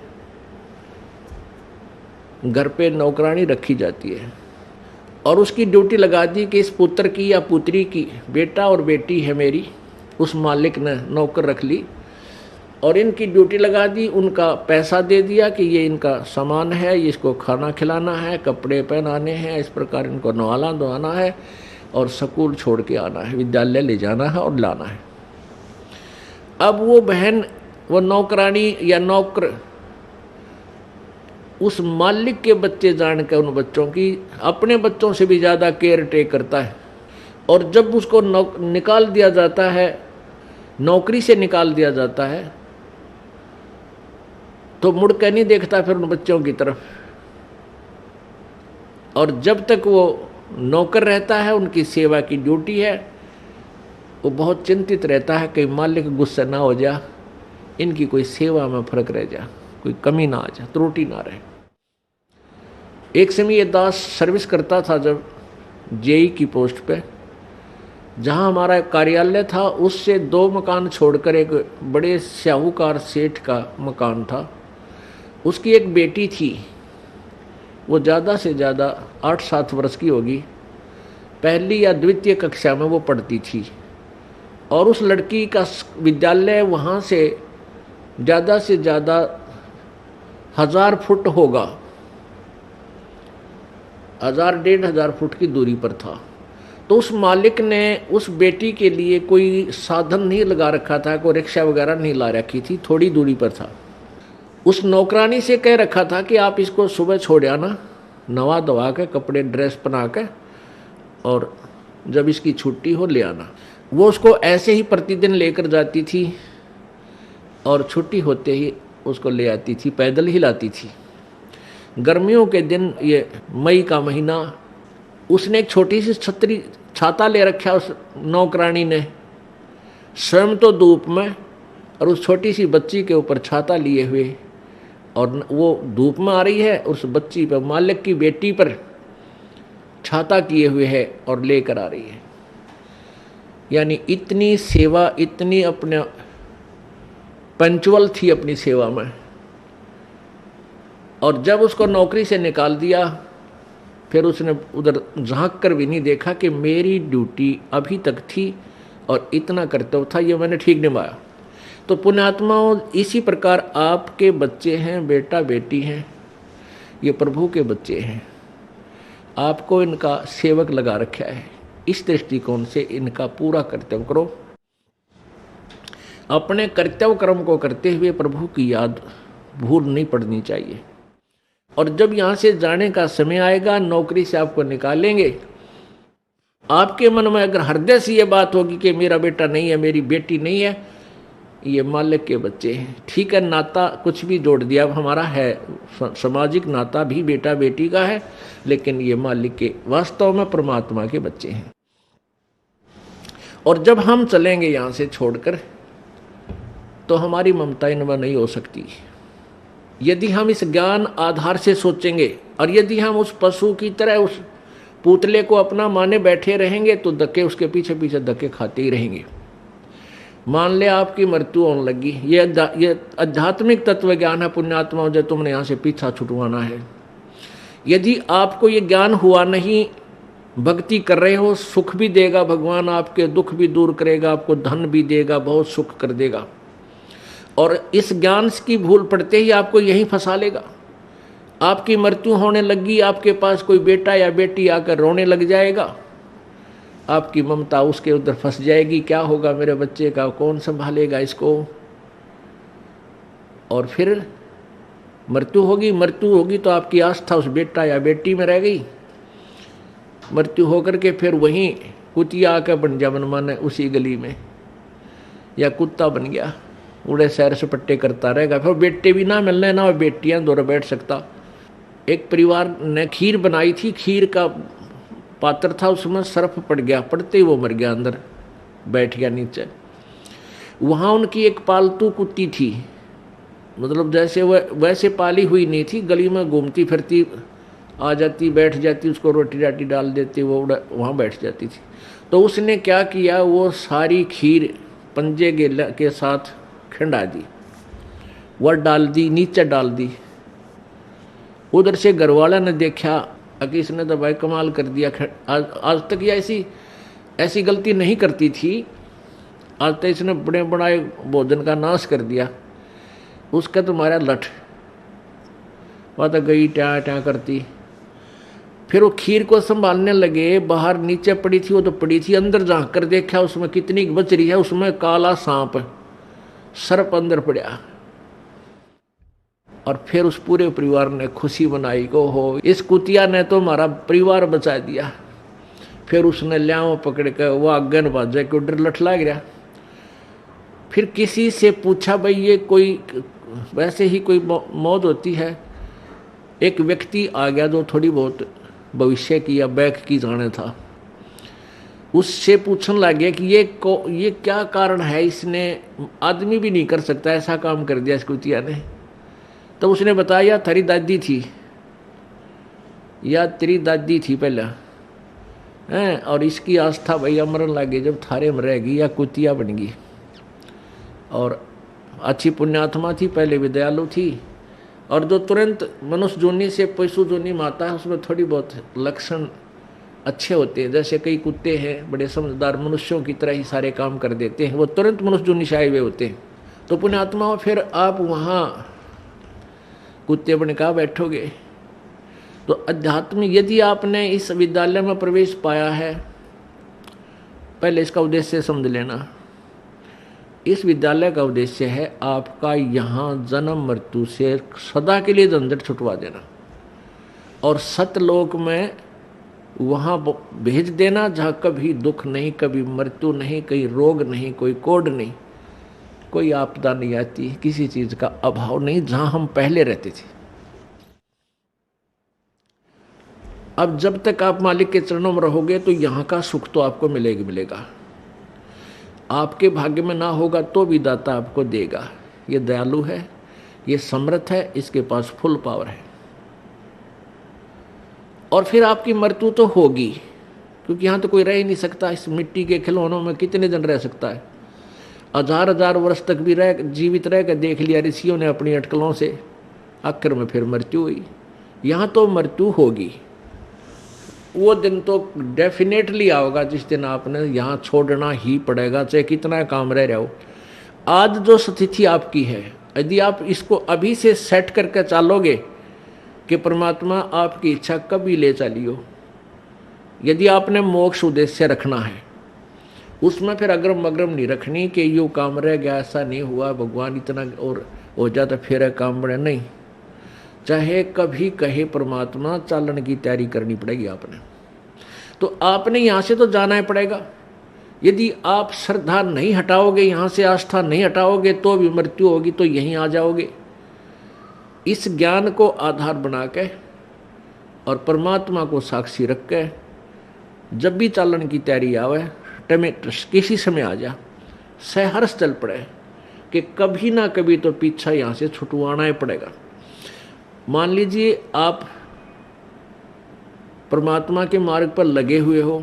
घर पे नौकरानी रखी जाती है, और उसकी ड्यूटी लगा दी कि इस पुत्र की या पुत्री की, बेटा और बेटी है मेरी, उस मालिक ने नौकर रख ली और इनकी ड्यूटी लगा दी। उनका पैसा दे दिया कि ये इनका सामान है, इसको खाना खिलाना है, कपड़े पहनाने हैं, इस प्रकार इनको नहलाना धोना है और स्कूल छोड़ के आना है, विद्यालय ले जाना है और लाना है। अब वो बहन, वो नौकरानी या नौकर उस मालिक के बच्चे जान के उन बच्चों की अपने बच्चों से भी ज़्यादा केयर टेक करता है। और जब उसको निकाल दिया जाता है, नौकरी से निकाल दिया जाता है, तो मुड़ के नहीं देखता फिर उन बच्चों की तरफ। और जब तक वो नौकर रहता है, उनकी सेवा की ड्यूटी है, वो बहुत चिंतित रहता है कि मालिक गुस्सा ना हो जा, इनकी कोई सेवा में फर्क रह जा, कोई कमी ना आ जा, त्रुटि ना रहे। एक समय ये दास सर्विस करता था जब जेई की पोस्ट पे, जहाँ हमारा कार्यालय था उससे 2 मकान छोड़कर एक बड़े साहूकार सेठ का मकान था। उसकी एक बेटी थी, वो ज़्यादा से ज़्यादा 8-7 वर्ष की होगी, पहली या द्वितीय कक्षा में वो पढ़ती थी। और उस लड़की का विद्यालय वहाँ से ज़्यादा 1000 फुट होगा, 1000-1500 फुट की दूरी पर था। तो उस मालिक ने उस बेटी के लिए कोई साधन नहीं लगा रखा था, कोई रिक्शा वगैरह नहीं ला रखी थी, थोड़ी दूरी पर था। उस नौकरानी से कह रखा था कि आप इसको सुबह छोड़ आना, नवा धवा के, कपड़े ड्रेस पहना के, और जब इसकी छुट्टी हो ले आना। वो उसको ऐसे ही प्रतिदिन लेकर जाती थी और छुट्टी होते ही उसको ले आती थी, पैदल ही लाती थी। गर्मियों के दिन, ये मई का महीना, उसने एक छोटी सी छाता ले रखा उस नौकरानी ने, स्वयं तो धूप में और उस छोटी सी बच्ची के ऊपर छाता लिए हुए, और वो धूप में आ रही है, उस बच्ची पर, मालिक की बेटी पर छाता किए हुए है और लेकर आ रही है। यानी इतनी सेवा, इतनी अपने पंचुअल थी अपनी सेवा में। और जब उसको नौकरी से निकाल दिया, फिर उसने उधर झांक कर भी नहीं देखा कि मेरी ड्यूटी अभी तक थी और इतना कर्तव्य था, ये मैंने ठीक निभाया। तो पुण्यात्माओं, इसी प्रकार आपके बच्चे हैं, बेटा बेटी हैं, ये प्रभु के बच्चे हैं, आपको इनका सेवक लगा रखा है। इस दृष्टिकोण से इनका पूरा कर्तव्य करो। अपने कर्तव्य कर्म को करते हुए प्रभु की याद भूल नहीं पड़नी चाहिए। और जब यहाँ से जाने का समय आएगा, नौकरी से आपको निकालेंगे, आपके मन में अगर हृदय से ये बात होगी कि मेरा बेटा नहीं है, मेरी बेटी नहीं है, ये मालिक के बच्चे हैं, ठीक है, नाता कुछ भी जोड़ दिया अब हमारा है, सामाजिक नाता भी बेटा बेटी का है, लेकिन ये मालिक के, वास्तव में परमात्मा के बच्चे हैं। और जब हम चलेंगे यहाँ से छोड़कर, तो हमारी ममता इनमें नहीं हो सकती। यदि हम इस ज्ञान आधार से सोचेंगे और यदि हम उस पशु की तरह उस पुतले को अपना माने बैठे रहेंगे, तो धक्के उसके पीछे पीछे धक्के खाते ही रहेंगे। मान ले आपकी मृत्यु होने लगी, ये आध्यात्मिक तत्व ज्ञान है पुण्यात्माओं, जो तुमने यहाँ से पीछा छुटवाना है। यदि आपको ये ज्ञान हुआ नहीं, भक्ति कर रहे हो, सुख भी देगा भगवान, आपके दुख भी दूर करेगा, आपको धन भी देगा, बहुत सुख कर देगा। और इस ज्ञान की भूल पड़ते ही आपको यहीं फंसा लेगा। आपकी मृत्यु होने लगी, आपके पास कोई बेटा या बेटी आकर रोने लग जाएगा, आपकी ममता उसके उधर फंस जाएगी, क्या होगा मेरे बच्चे का, कौन संभालेगा इसको। और फिर मृत्यु होगी तो आपकी आस्था उस बेटा या बेटी में रह गई। मृत्यु होकर के फिर वहीं कुतिया आकर बन जा मनमाने उसी गली में, या कुत्ता बन गया, उड़े सैर सपट्टे करता रहेगा। फिर बेटे भी ना मिलने, ना बेटियां दौड़ बैठ सकता। एक परिवार ने खीर बनाई थी, खीर का पात्र था, उसमें सर्फ पड़ गया, पड़ते ही वो मर गया, अंदर बैठ गया नीचे। वहाँ उनकी एक पालतू कुत्ती थी, मतलब जैसे वह वैसे पाली हुई नहीं थी, गली में घूमती फिरती, आ जाती, बैठ जाती, उसको रोटी राटी डाल देती, वो वहाँ बैठ जाती थी। तो उसने क्या किया, वो सारी खीर पंजे के साथ खिंडा दी, वह डाल दी, नीचे डाल दी। उधर से घरवाला ने देखा, कि इसने तो भाई कमाल कर दिया, आज तक ये ऐसी ऐसी गलती नहीं करती थी, आज तक इसने बड़े बड़ाए भोजन का नाश कर दिया। उसका तो मारा लठ, वह तो गई ट्या ट्या करती। फिर वो खीर को संभालने लगे, बाहर नीचे पड़ी थी, वो तो पड़ी थी, अंदर झांक कर देखा उसमें कितनी बच रही है, उसमें काला सांप सर्प अंदर पड़ा। और फिर उस पूरे परिवार ने खुशी मनाई को हो इस कुतिया ने तो हमारा परिवार बचा दिया। फिर उसने लियाओ पकड़ कर वो आगे न बाजा के उधर लठ लाग गया। फिर किसी से पूछा भाई ये कोई वैसे ही कोई मौत होती है? एक व्यक्ति आ गया जो थोड़ी बहुत भविष्य की या बैक की जाने था, उससे पूछने लग गया कि ये क्या कारण है, इसने आदमी भी नहीं कर सकता ऐसा काम कर दिया इस कुतिया ने। तो उसने बताया तेरी दादी थी या तेरी दादी थी पहले हैं, और इसकी आस्था भाई अमरन लगे जब थारे में रहेगी या कुतिया बन गई। और अच्छी पुण्यात्मा थी, पहले भी दयालु थी, और जो तुरंत मनुष्य जोनी से पशु जोनी माता है उसमें थोड़ी बहुत लक्षण अच्छे होते हैं। जैसे कई कुत्ते हैं बड़े समझदार मनुष्यों की तरह ही सारे काम कर देते हैं, वो तुरंत मनुष्य जोनी से आए हुए होते हैं। तो पुण्यात्मा फिर आप वहाँ कुत्ते बन का बैठोगे। तो अध्यात्म यदि आपने इस विद्यालय में प्रवेश पाया है, पहले इसका उद्देश्य समझ लेना। इस विद्यालय का उद्देश्य है आपका यहाँ जन्म मृत्यु से सदा के लिए झंझट छुटवा देना और सतलोक में वहाँ भेज देना जहाँ कभी दुख नहीं, कभी मृत्यु नहीं, कोई रोग नहीं, कोई कोड नहीं, कोई आपदा नहीं आती, किसी चीज का अभाव नहीं, जहाँ हम पहले रहते थे। अब जब तक आप मालिक के चरणों में रहोगे तो यहाँ का सुख तो आपको मिलेगा मिलेगा। आपके भाग्य में ना होगा तो भी दाता आपको देगा। ये दयालु है, ये समर्थ है, इसके पास फुल पावर है। और फिर आपकी मृत्यु तो होगी, क्योंकि यहाँ तो कोई रह ही नहीं सकता। इस मिट्टी के खिलौनों में कितने दिन रह सकता है? हजार हजार वर्ष तक भी जीवित रह कर देख लिया ऋषियों ने अपनी अटकलों से, आखिर में फिर मृत्यु हुई। यहाँ तो मृत्यु होगी, वो दिन तो डेफिनेटली आओगा जिस दिन आपने यहाँ छोड़ना ही पड़ेगा, चाहे कितना काम रह रहा हो। आज जो स्थिति आपकी है, यदि आप इसको अभी से सेट करके चलोगे कि परमात्मा आपकी इच्छा कभी ले चलियो, यदि आपने मोक्ष उद्देश्य रखना है, उसमें फिर अग्रम अग्रम नहीं रखनी कि यो काम रह गया, ऐसा नहीं हुआ, भगवान इतना और हो जाता फिर काम बढ़े, नहीं। चाहे कभी कहे परमात्मा, चालन की तैयारी करनी पड़ेगी आपने। तो आपने यहाँ से तो जाना ही पड़ेगा। यदि आप श्रद्धा नहीं हटाओगे, यहाँ से आस्था नहीं हटाओगे, तो भी मृत्यु होगी, तो यहीं आ जाओगे। इस ज्ञान को आधार बना के और परमात्मा को साक्षी रख के जब भी चालन की तैयारी आवे, किसी समय आ जा, सहर्ष चल पड़े कि कभी ना कभी तो पीछा यहाँ से छुटवाना ही पड़ेगा। मान लीजिए आप परमात्मा के मार्ग पर लगे हुए हो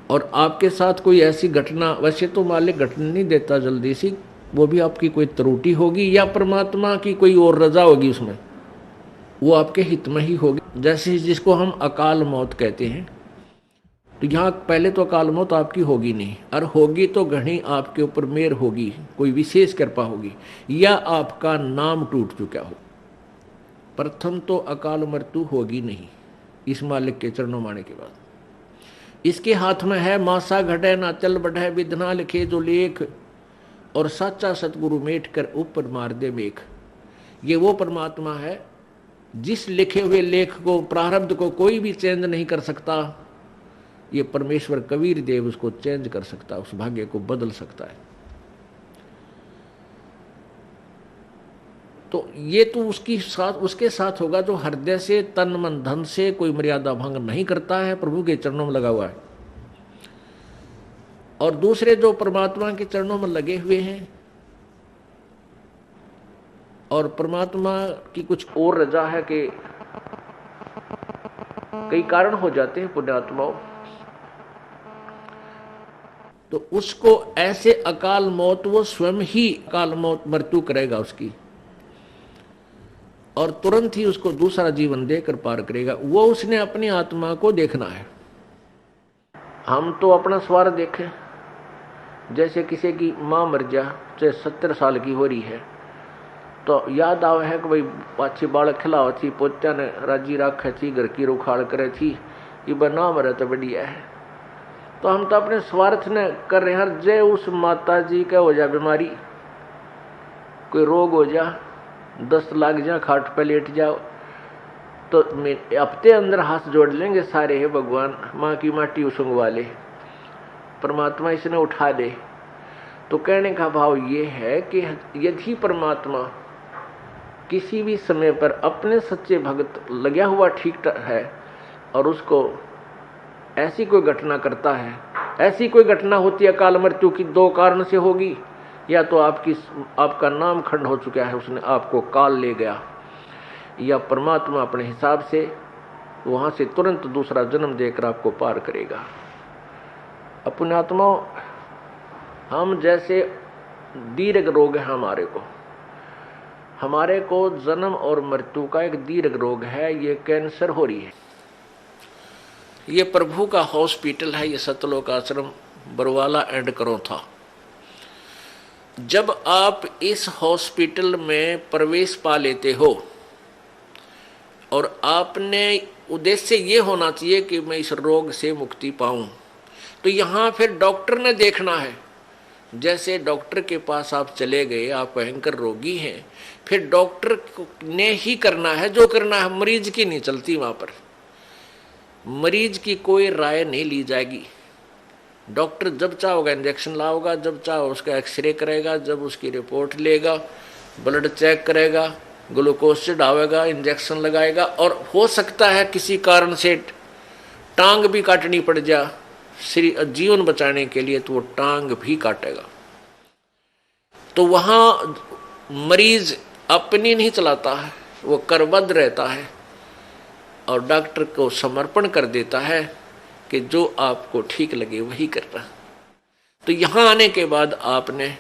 और आपके साथ कोई ऐसी घटना, वैसे तो मालिक घटना नहीं देता जल्दी सी, वो भी आपकी कोई त्रुटि होगी या परमात्मा की कोई और रजा होगी, उसमें वो आपके हित में ही होगी। जैसे जिसको हम अकाल मौत कहते हैं, तो यहाँ पहले तो अकाल मौत आपकी होगी नहीं, और होगी तो घनी आपके ऊपर मेहर होगी, कोई विशेष कृपा होगी, या आपका नाम टूट चुका हो। प्रथम तो अकाल मृत्यु होगी नहीं इस मालिक के चरणों माने के बाद। इसके हाथ में है मासा घटे ना चल बढ़े, विधना लिखे जो लेख, और साचा सतगुरु मेट कर ऊपर मार दे मेघ। ये वो परमात्मा है जिस लिखे हुए लेख को, प्रारब्ध को कोई भी चेंज नहीं कर सकता। ये परमेश्वर कबीर देव उसको चेंज कर सकता है, उस भाग्य को बदल सकता है। तो ये तो उसके साथ होगा जो हृदय से, तन मन धन से कोई मर्यादा भंग नहीं करता है, प्रभु के चरणों में लगा हुआ है। और दूसरे जो परमात्मा के चरणों में लगे हुए हैं और परमात्मा की कुछ और रजा है कि कई कारण हो जाते हैं पुण्यात्माओं, तो उसको ऐसे अकाल मौत, वो स्वयं ही अकाल मौत मृत्यु करेगा उसकी। और तुरंत ही उसको दूसरा जीवन देकर पार करेगा। वो उसने अपनी आत्मा को देखना है। हम तो अपना स्वार्थ देखें। जैसे किसी की माँ मर जा, चाहे 70 साल की हो रही है, तो याद आवे है कि भाई पाछी बालक खिलाओ थी, पोत्या ने राजी रखे थी, घर की रुखाड़ करे थी, ये बना मरे तो बढ़िया है। तो हम तो अपने स्वार्थ ने कर रहे हैं। जय उस माता जी का हो जा बीमारी, कोई रोग हो जा, दस्त लग जा, खाट पे लेट जाओ, तो हफ्ते अंदर हाथ जोड़ लेंगे सारे, है भगवान माँ की माटी उसंगवा ले, परमात्मा इसने उठा दे। तो कहने का भाव ये है कि यदि परमात्मा किसी भी समय पर अपने सच्चे भक्त लगा हुआ ठीक है और उसको ऐसी कोई घटना करता है, ऐसी कोई घटना होती है अकाल मृत्यु की, दो कारण से होगी। या तो आपका नाम खंड हो चुका है, उसने आपको काल ले गया, या परमात्मा अपने हिसाब से वहां से तुरंत दूसरा जन्म देकर आपको पार करेगा। अपने आत्मा हम जैसे दीर्घ रोग है हमारे को जन्म और मृत्यु का एक दीर्घ रोग है, ये कैंसर हो रही है। ये प्रभु का हॉस्पिटल है, ये सतलोक आश्रम बरवाला एंड करो था। जब आप इस हॉस्पिटल में प्रवेश पा लेते हो और आपने उद्देश्य ये होना चाहिए कि मैं इस रोग से मुक्ति पाऊं, तो यहाँ फिर डॉक्टर ने देखना है। जैसे डॉक्टर के पास आप चले गए, आप भयंकर रोगी हैं, फिर डॉक्टर ने ही करना है जो करना है, मरीज की नहीं चलती। वहाँ पर मरीज की कोई राय नहीं ली जाएगी। डॉक्टर जब चाहोगा इंजेक्शन लाओगा, जब चाहो उसका एक्सरे करेगा, जब उसकी रिपोर्ट लेगा, ब्लड चेक करेगा, ग्लूकोज चढ़ावेगा, इंजेक्शन लगाएगा, और हो सकता है किसी कारण से टांग भी काटनी पड़ जा जीवन बचाने के लिए, तो वो टांग भी काटेगा। तो वहाँ मरीज अपनी नहीं चलाता है, वो करबद्ध रहता है और डॉक्टर को समर्पण कर देता है कि जो आपको ठीक लगे वही करना। तो यहाँ आने के बाद आपने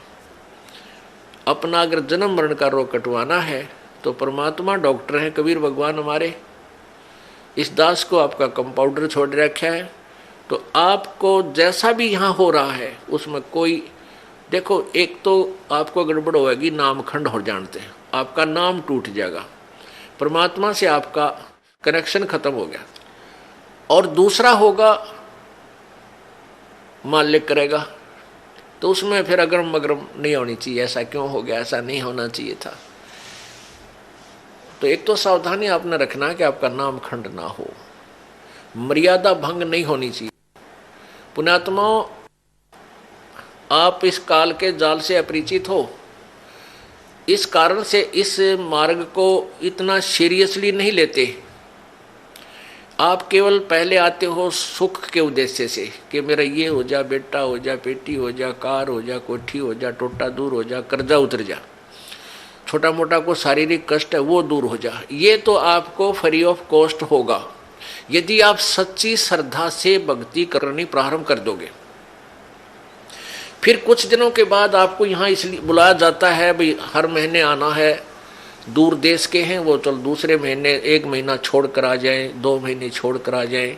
अपना अगर जन्म मरण का रोग कटवाना है तो परमात्मा डॉक्टर हैं, कबीर भगवान हमारे। इस दास को आपका कंपाउंडर छोड़ रखा है, तो आपको जैसा भी यहाँ हो रहा है उसमें कोई देखो, एक तो आपको गड़बड़ होगी, नाम खंड हो जानते हैं, आपका नाम टूट जाएगा, परमात्मा से आपका कनेक्शन खत्म हो गया। और दूसरा होगा मालिक करेगा, तो उसमें फिर अगरम मगरम नहीं होनी चाहिए, ऐसा क्यों हो गया, ऐसा नहीं होना चाहिए था। तो एक तो सावधानी आपने रखना है कि आपका नाम खंड ना हो, मर्यादा भंग नहीं होनी चाहिए। पुण्यात्माओं, आप इस काल के जाल से अपरिचित हो, इस कारण से इस मार्ग को इतना सीरियसली नहीं लेते। आप केवल पहले आते हो सुख के उद्देश्य से कि मेरा ये हो जा, बेटा हो जा, बेटी हो जा, कार हो जा, कोठी हो जा, टोटा दूर हो जा, कर्जा उतर जा, छोटा मोटा को शारीरिक कष्ट है वो दूर हो जा। ये तो आपको फ्री ऑफ कॉस्ट होगा यदि आप सच्ची श्रद्धा से भक्ति करनी प्रारंभ कर दोगे। फिर कुछ दिनों के बाद आपको यहाँ इसलिए बुलाया जाता है, भाई हर महीने आना है, दूर देश के हैं वो, चल दूसरे महीने 1 महीना छोड़ कर आ जाएं, 2 महीने छोड़ कर आ जाएं।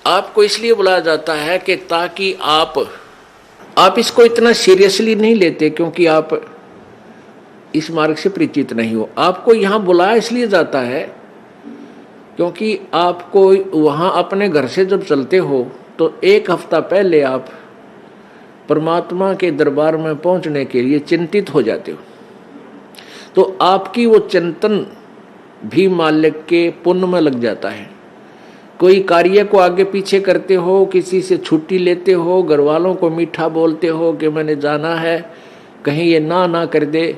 आपको इसलिए बुलाया जाता है कि ताकि आप इसको इतना सीरियसली नहीं लेते, क्योंकि आप इस मार्ग से परिचित नहीं हो। आपको यहाँ बुलाया इसलिए जाता है क्योंकि आपको वहाँ अपने घर से जब चलते हो तो 1 हफ्ता पहले आप परमात्मा के दरबार में पहुँचने के लिए चिंतित हो जाते हो। तो आपकी वो चिंतन भी मालिक के पुण्य में लग जाता है। कोई कार्य को आगे पीछे करते हो, किसी से छुट्टी लेते हो, घर वालों को मीठा बोलते हो कि मैंने जाना है, कहीं ये ना कर दे,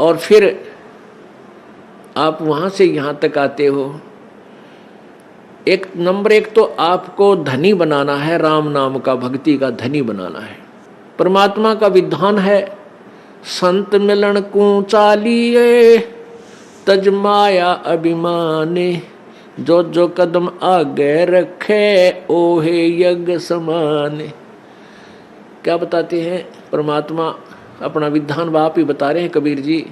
और फिर आप वहाँ से यहाँ तक आते हो। नंबर 1 तो आपको धनी बनाना है, राम नाम का, भक्ति का धनी बनाना है। परमात्मा का विधान है, संत मिलन को चालिए तज माया अभिमाने, जो जो कदम आगे रखे ओहे यज्ञ समाने। क्या बताते हैं परमात्मा, अपना विधान बाप ही बता रहे हैं कबीर जी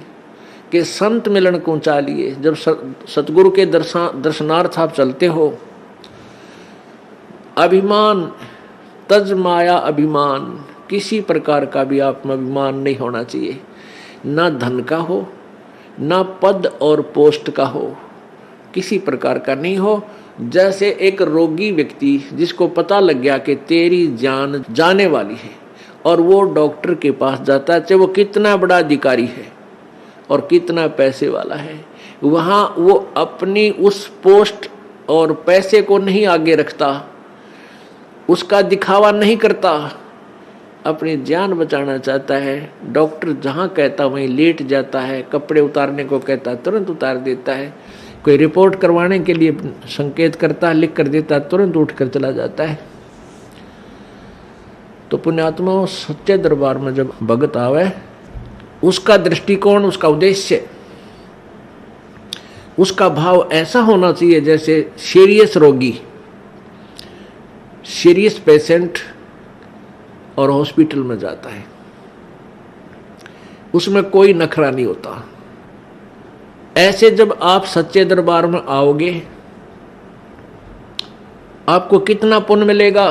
कि संत मिलन को चालिए। जब सतगुरु के दर्शनार्थ आप चलते हो, अभिमान तज माया अभिमान, किसी प्रकार का भी आप में अभिमान नहीं होना चाहिए, ना धन का हो, ना पद और पोस्ट का हो, किसी प्रकार का नहीं हो। जैसे एक रोगी व्यक्ति जिसको पता लग गया कि तेरी जान जाने वाली है और वो डॉक्टर के पास जाता है, चाहे वो कितना बड़ा अधिकारी है और कितना पैसे वाला है, वहाँ वो अपनी उस पोस्ट और पैसे को नहीं आगे रखता, उसका दिखावा नहीं करता, अपनी जान बचाना चाहता है। डॉक्टर जहाँ कहता वहीं लेट जाता है, कपड़े उतारने को कहता तुरंत उतार देता है, कोई रिपोर्ट करवाने के लिए संकेत करता है, लिख कर देता, तुरंत उठ कर चला जाता है। तो पुण्यात्मा सच्चे दरबार में जब भगत आवे, उसका दृष्टिकोण, उसका उद्देश्य, उसका भाव ऐसा होना चाहिए जैसे सीरियस रोगी, सीरियस पेशेंट और हॉस्पिटल में जाता है, उसमें कोई नखरा नहीं होता। ऐसे जब आप सच्चे दरबार में आओगे, आपको कितना पुण्य मिलेगा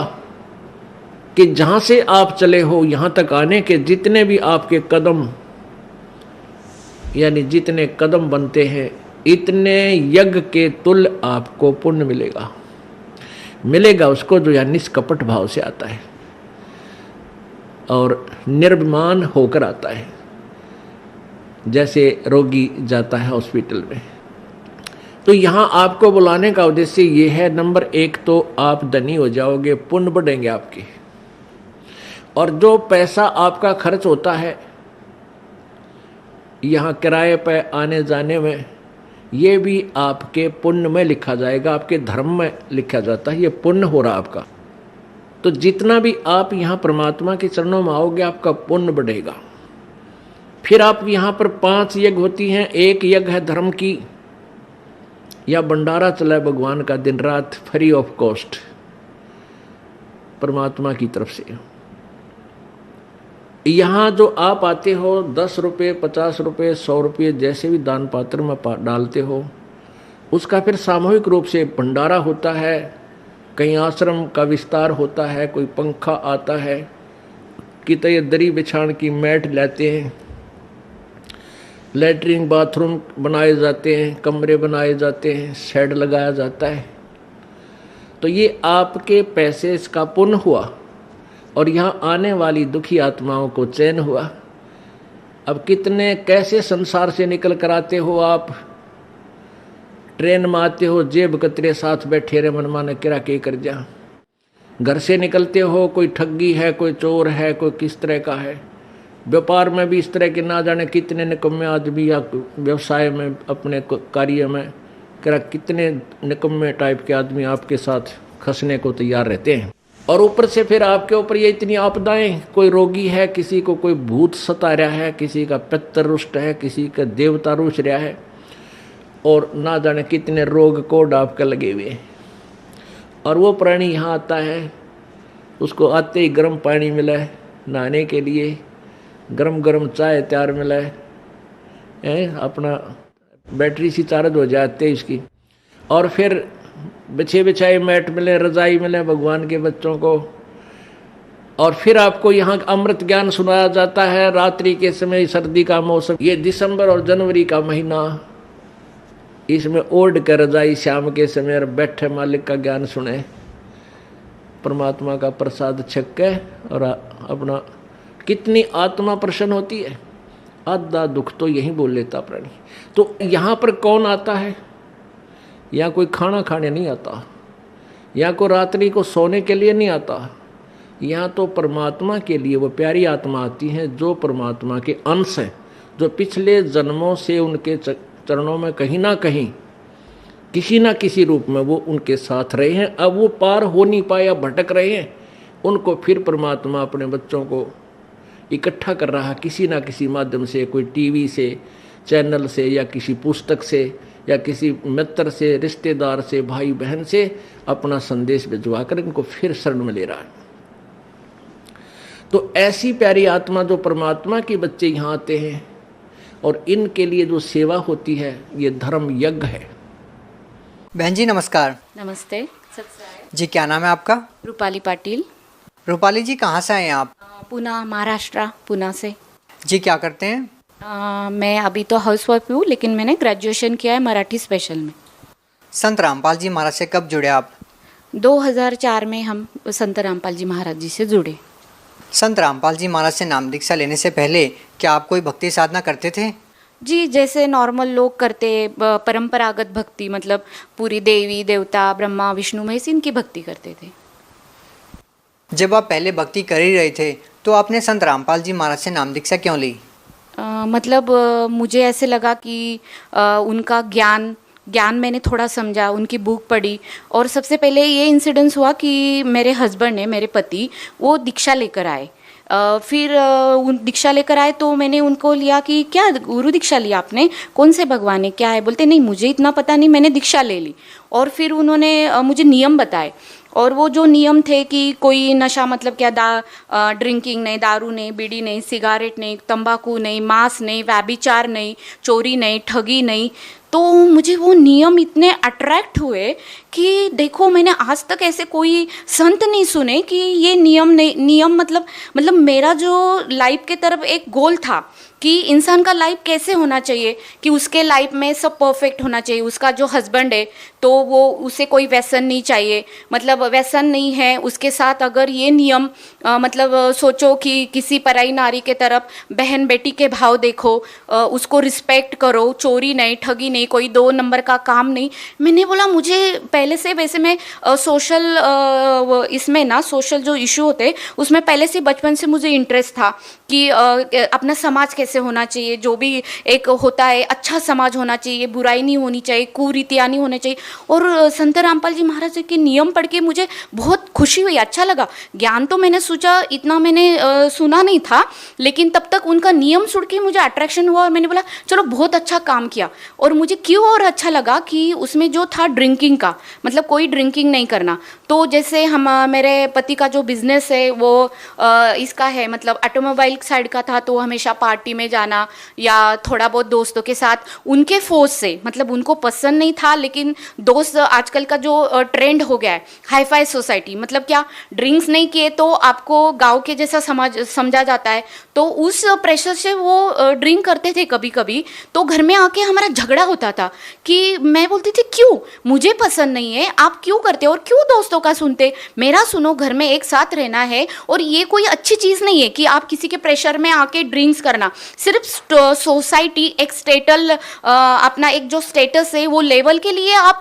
कि जहां से आप चले हो यहां तक आने के जितने भी आपके कदम, यानी जितने कदम बनते हैं, इतने यज्ञ के तुल्य आपको पुण्य मिलेगा। मिलेगा उसको जो या निष्कपट भाव से आता है और निर्भिमान होकर आता है, जैसे रोगी जाता है हॉस्पिटल में। तो यहाँ आपको बुलाने का उद्देश्य ये है, नंबर 1 तो आप धनी हो जाओगे, पुण्य बढ़ेंगे आपके, और जो पैसा आपका खर्च होता है यहाँ किराए पे आने जाने में, ये भी आपके पुण्य में लिखा जाएगा, आपके धर्म में लिखा जाता है, ये पुण्य हो रहा आपका। तो जितना भी आप यहाँ परमात्मा के चरणों में आओगे, आपका पुण्य बढ़ेगा। फिर आप यहाँ पर 5 यज्ञ होती हैं। एक यज्ञ है धर्म की, या भंडारा चला है भगवान का दिन रात फ्री ऑफ कॉस्ट परमात्मा की तरफ से। यहाँ जो आप आते हो 10 रुपये, 50 रुपये, 100 रुपये जैसे भी दान पात्र में डालते हो, उसका फिर सामूहिक रूप से भंडारा होता है, कहीं आश्रम का विस्तार होता है, कोई पंखा आता है, कितने दरी बिछाण की मैट लाते हैं, लैट्रिन बाथरूम बनाए जाते हैं, कमरे बनाए जाते हैं, शेड लगाया जाता है। तो ये आपके पैसे का पुण्य हुआ और यहाँ आने वाली दुखी आत्माओं को चैन हुआ। अब कितने कैसे संसार से निकल कर आते हो आप, ट्रेन में आते हो, जेब कतरे साथ बैठे रहे, मन माने किरा के कर जा। घर से निकलते हो, कोई ठगी है, कोई चोर है, कोई किस तरह का है। व्यापार में भी इस तरह के ना जाने कितने निकम्मे आदमी, या व्यवसाय में अपने कार्य में कितने निकम्मे टाइप के आदमी आपके साथ खसने को तैयार रहते हैं। और ऊपर से फिर आपके ऊपर ये इतनी आपदाएं, कोई रोगी है, किसी को कोई भूत सता रहा है, किसी का पितर रुष्ट है, किसी का देवता रुष रहा है, और ना जाने कितने रोग कोड आपके लगे हुए। और वो प्राणी यहाँ आता है, उसको आते ही गर्म पानी मिला है नहाने के लिए, गरम गरम चाय तैयार मिला है, अपना बैटरी सी चार्ज हो जाती है इसकी, और फिर बिछे बिछाए मैट मिले, रजाई मिले भगवान के बच्चों को। और फिर आपको यहाँ अमृत ज्ञान सुनाया जाता है रात्रि के समय, सर्दी का मौसम, ये दिसंबर और जनवरी का महीना, इसमें ओढ़ कर रजाई शाम के समय और बैठे मालिक का ज्ञान सुने, परमात्मा का प्रसाद छक के, और अपना कितनी आत्मा प्रसन्न होती है। आधा दुख तो यही बोल लेता प्राणी। तो यहाँ पर कौन आता है? यहाँ कोई खाना खाने नहीं आता, यहाँ को रात्रि को सोने के लिए नहीं आता, यहाँ तो परमात्मा के लिए वो प्यारी आत्मा आती है जो परमात्मा के अंश हैं, जो पिछले जन्मों से उनके चरणों में कहीं ना कहीं किसी ना किसी रूप में वो उनके साथ रहे हैं। अब वो पार हो नहीं पाया, भटक रहे हैं, उनको फिर परमात्मा अपने बच्चों को इकट्ठा कर रहा है किसी ना किसी माध्यम से, कोई टीवी से, चैनल से, या किसी पुस्तक से, या किसी मित्र से, रिश्तेदार से, भाई बहन से अपना संदेश भिजवा कर इनको फिर शरण में ले रहा है। तो ऐसी प्यारी आत्मा जो परमात्मा के बच्चे यहाँ आते हैं, और इनके लिए जो सेवा होती है ये धर्म यज्ञ है। बहन जी नमस्कार। नमस्ते जी क्या नाम है आपका? रूपाली पाटिल। रूपाली जी कहाँ से आए हैं आप? पुणे महाराष्ट्र, पुणे से। जी क्या करते हैं? मैं अभी तो हाउस वाइफ हूँ, लेकिन मैंने ग्रेजुएशन किया है मराठी स्पेशल में। संत रामपाल जी महाराज से कब जुड़े आप? 2004 में हम संत रामपाल जी महाराज जी से जुड़े। संत रामपाल जी महाराज से नाम दीक्षा लेने से पहले क्या आप कोई भक्ति साधना करते थे? जी, जैसे नॉर्मल लोग करते, परंपरागत भक्ति, मतलब पूरी देवी देवता ब्रह्मा विष्णु महेश इनकी भक्ति करते थे। जब आप पहले भक्ति कर ही रहे थे तो आपने संत रामपाल जी महाराज से नाम दीक्षा क्यों ली? मतलब मुझे ऐसे लगा कि उनका ज्ञान मैंने थोड़ा समझा, उनकी बुक पढ़ी। और सबसे पहले ये इंसिडेंस हुआ कि मेरे हस्बैंड ने, मेरे पति, वो दीक्षा लेकर आए। फिर उन दीक्षा लेकर आए तो मैंने उनको लिया कि क्या गुरु दीक्षा लिया आपने, कौन से भगवान है, क्या है? बोलते नहीं मुझे इतना पता नहीं, मैंने दीक्षा ले ली। और फिर उन्होंने मुझे नियम बताए, और वो जो नियम थे कि कोई नशा, मतलब क्या, ड्रिंकिंग नहीं, दारू नहीं, बीड़ी नहीं, सिगारेट नहीं, तंबाकू नहीं, मांस नहीं, व्यभिचार नहीं, चोरी नहीं, ठगी नहीं। तो मुझे वो नियम इतने अट्रैक्ट हुए कि देखो मैंने आज तक ऐसे कोई संत नहीं सुने कि ये नियम मतलब मेरा जो लाइफ के तरफ एक गोल था कि इंसान का लाइफ कैसे होना चाहिए, कि उसके लाइफ में सब परफेक्ट होना चाहिए। उसका जो हस्बैंड है तो वो उसे कोई व्यसन नहीं चाहिए, मतलब व्यसन नहीं है उसके साथ। अगर ये नियम मतलब सोचो कि किसी पराई नारी के तरफ बहन बेटी के भाव देखो, उसको रिस्पेक्ट करो, चोरी नहीं, ठगी नहीं, कोई 2 नंबर का काम नहीं। मैंने बोला मुझे पहले से, वैसे मैं सोशल इसमें ना, सोशल जो इशू होते उसमें पहले से बचपन से मुझे इंटरेस्ट था कि अपना समाज कैसे होना चाहिए, जो भी एक होता है अच्छा समाज होना चाहिए, बुराई नहीं होनी चाहिए, कुरीतियाँ नहीं होनी चाहिए। और संत रामपाल जी महाराज के नियम पढ़ के मुझे बहुत खुशी हुई, अच्छा लगा। ज्ञान तो मैंने सोचा इतना मैंने सुना नहीं था, लेकिन तब तक उनका नियम सुन के मुझे अट्रैक्शन हुआ और मैंने बोला चलो बहुत अच्छा काम किया। और मुझे क्यों और अच्छा लगा कि उसमें जो था ड्रिंकिंग का, मतलब कोई ड्रिंकिंग नहीं करना। तो जैसे हम, मेरे पति का जो बिजनेस है वो इसका है, मतलब ऑटोमोबाइल साइड का था, तो हमेशा पार्टी में जाना या थोड़ा बहुत दोस्तों के साथ उनके फोर्स से, मतलब उनको पसंद नहीं था, लेकिन दोस्त, आजकल का जो ट्रेंड हो गया है हाई फाई सोसाइटी, मतलब क्या ड्रिंक्स नहीं किए तो आपको गांव के जैसा समझा जाता है। तो उस प्रेशर से वो ड्रिंक करते थे कभी कभी। तो घर में आके हमारा झगड़ा होता था कि मैं बोलती थी क्यों, मुझे पसंद नहीं है, आप क्यों करते हो और क्यों दोस्तों का सुनते, मेरा सुनो, घर में एक साथ रहना है। और ये कोई अच्छी चीज़ नहीं है कि आप किसी के प्रेशर में आके ड्रिंक्स करना। सिर्फ सोसाइटी एक अपना एक जो स्टेटस है वो लेवल के लिए आप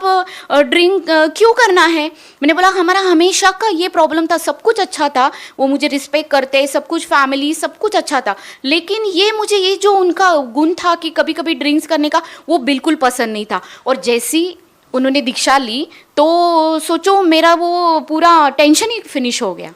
ड्रिंक क्यों करना है। मैंने बोला हमारा हमेशा का ये प्रॉब्लम था, सब कुछ अच्छा था, वो मुझे रिस्पेक्ट करते, सब कुछ फैमिली सब कुछ अच्छा था, लेकिन मुझे ये जो उनका गुण था कि कभी कभी ड्रिंक्स करने का, वो बिल्कुल पसंद नहीं था। और जैसी उन्होंने दीक्षा ली तो सोचो मेरा वो पूरा टेंशन ही फिनिश हो गया।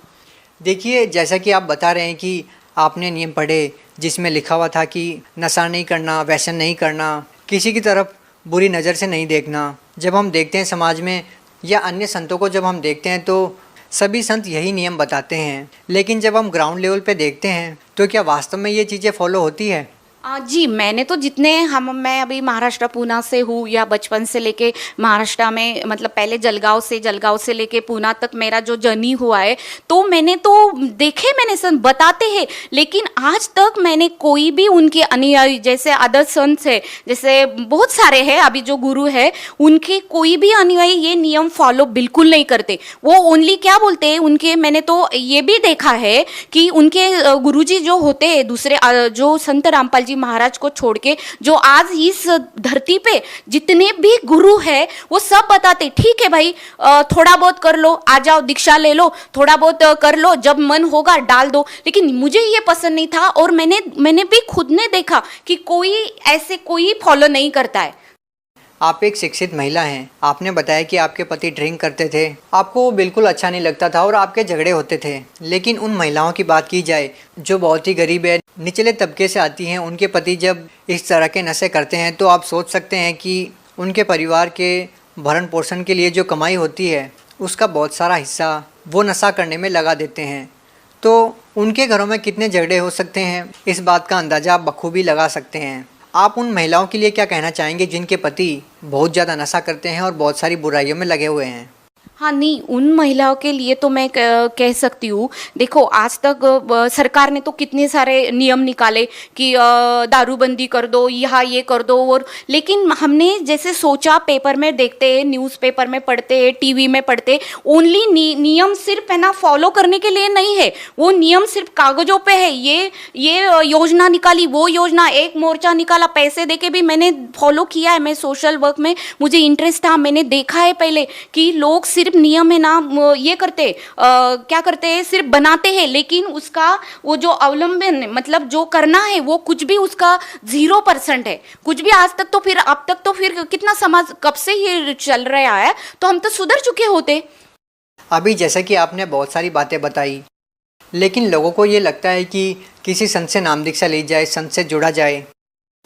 देखिए जैसा कि आप बता रहे हैं कि आपने नियम पढ़े जिसमें लिखा हुआ था कि नशा नहीं करना, व्यसन नहीं करना, किसी की तरफ बुरी नज़र से नहीं देखना। जब हम देखते हैं समाज में या अन्य संतों को जब हम देखते हैं तो सभी संत यही नियम बताते हैं, लेकिन जब हम ग्राउंड लेवल पे देखते हैं तो क्या वास्तव में ये चीज़ें फॉलो होती है? जी, मैंने तो जितने मैं अभी महाराष्ट्र पुणे से हूँ, या बचपन से लेके महाराष्ट्र में, मतलब पहले जलगांव से लेके पुणे तक मेरा जो जर्नी हुआ है, तो मैंने तो देखे, मैंने संत बताते हैं, लेकिन आज तक मैंने कोई भी उनके अनुयायी, जैसे अदर संत है, जैसे बहुत सारे हैं अभी जो गुरु है, उनके कोई भी अनुयायी ये नियम फॉलो बिल्कुल नहीं करते। वो ओनली क्या बोलते हैं उनके, मैंने तो ये भी देखा है कि उनके गुरुजी जो होते हैं दूसरे, जो संत रामपाल जी महाराज को छोड़ के जो आज इस धरती पे जितने भी गुरु है वो सब बताते ठीक है भाई, थोड़ा बहुत कर लो, आ जाओ दीक्षा ले लो, थोड़ा बहुत कर लो, जब मन होगा डाल दो। लेकिन मुझे ये पसंद नहीं था और मैंने भी खुद ने देखा कि कोई फॉलो नहीं करता है। आप एक शिक्षित महिला हैं, आपने बताया कि आपके पति ड्रिंक करते थे, आपको वो बिल्कुल अच्छा नहीं लगता था और आपके झगड़े होते थे। लेकिन उन महिलाओं की बात की जाए जो बहुत ही गरीब है, निचले तबके से आती हैं, उनके पति जब इस तरह के नशे करते हैं तो आप सोच सकते हैं कि उनके परिवार के भरण पोषण के लिए जो कमाई होती है उसका बहुत सारा हिस्सा वो नशा करने में लगा देते हैं। तो उनके घरों में कितने झगड़े हो सकते हैं, इस बात का अंदाज़ा आप बखूबी लगा सकते हैं। आप उन महिलाओं के लिए क्या कहना चाहेंगे जिनके पति बहुत ज़्यादा नशा करते हैं और बहुत सारी बुराइयों में लगे हुए हैं? हाँ नहीं, उन महिलाओं के लिए तो मैं कह सकती हूँ, देखो आज तक सरकार ने तो कितने सारे नियम निकाले कि दारूबंदी कर दो, यहाँ ये कर दो, और लेकिन हमने जैसे सोचा, पेपर में देखते हैं, न्यूज़पेपर में पढ़ते हैं, टीवी में पढ़ते हैं, ओनली नियम सिर्फ है ना फॉलो करने के लिए नहीं है, वो नियम सिर्फ कागजों पे है। ये योजना निकाली, वो योजना, एक मोर्चा निकाला, पैसे देके भी मैंने फॉलो किया है। मैं सोशल वर्क में मुझे इंटरेस्ट था, मैंने देखा है पहले कि लोग सिर्फ नियम है ना ये करते क्या करते हैं, सिर्फ बनाते हैं, लेकिन उसका वो जो अवलंबन मतलब जो करना है वो कुछ भी उसका 0% है, कुछ भी आज तक। तो फिर अब तक तो फिर कितना समाज कब से ये चल रहा है, तो हम तो सुधर चुके होते। अभी जैसे कि आपने बहुत सारी बातें बताई, लेकिन लोगों को ये लगता है कि किसी संत से नाम दीक्षा ली जाए, संत से जुड़ा जाए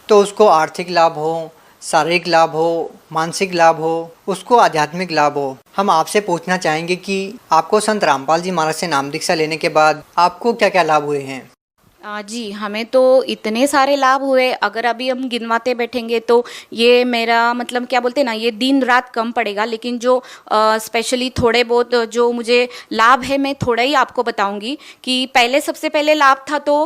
तो उसको आर्थिक लाभ हो, शारीरिक लाभ हो, मानसिक लाभ हो, उसको आध्यात्मिक लाभ हो। हम आपसे पूछना चाहेंगे कि आपको संत रामपाल जी महाराज से नाम दीक्षा लेने के बाद आपको क्या क्या लाभ हुए हैं? जी, हमें तो इतने सारे लाभ हुए, अगर अभी हम गिनवाते बैठेंगे तो ये मेरा मतलब क्या बोलते हैं ना, ये दिन रात कम पड़ेगा। लेकिन जो स्पेशली थोड़े बहुत जो मुझे लाभ है, मैं थोड़ा ही आपको बताऊंगी। कि पहले सबसे पहले लाभ था तो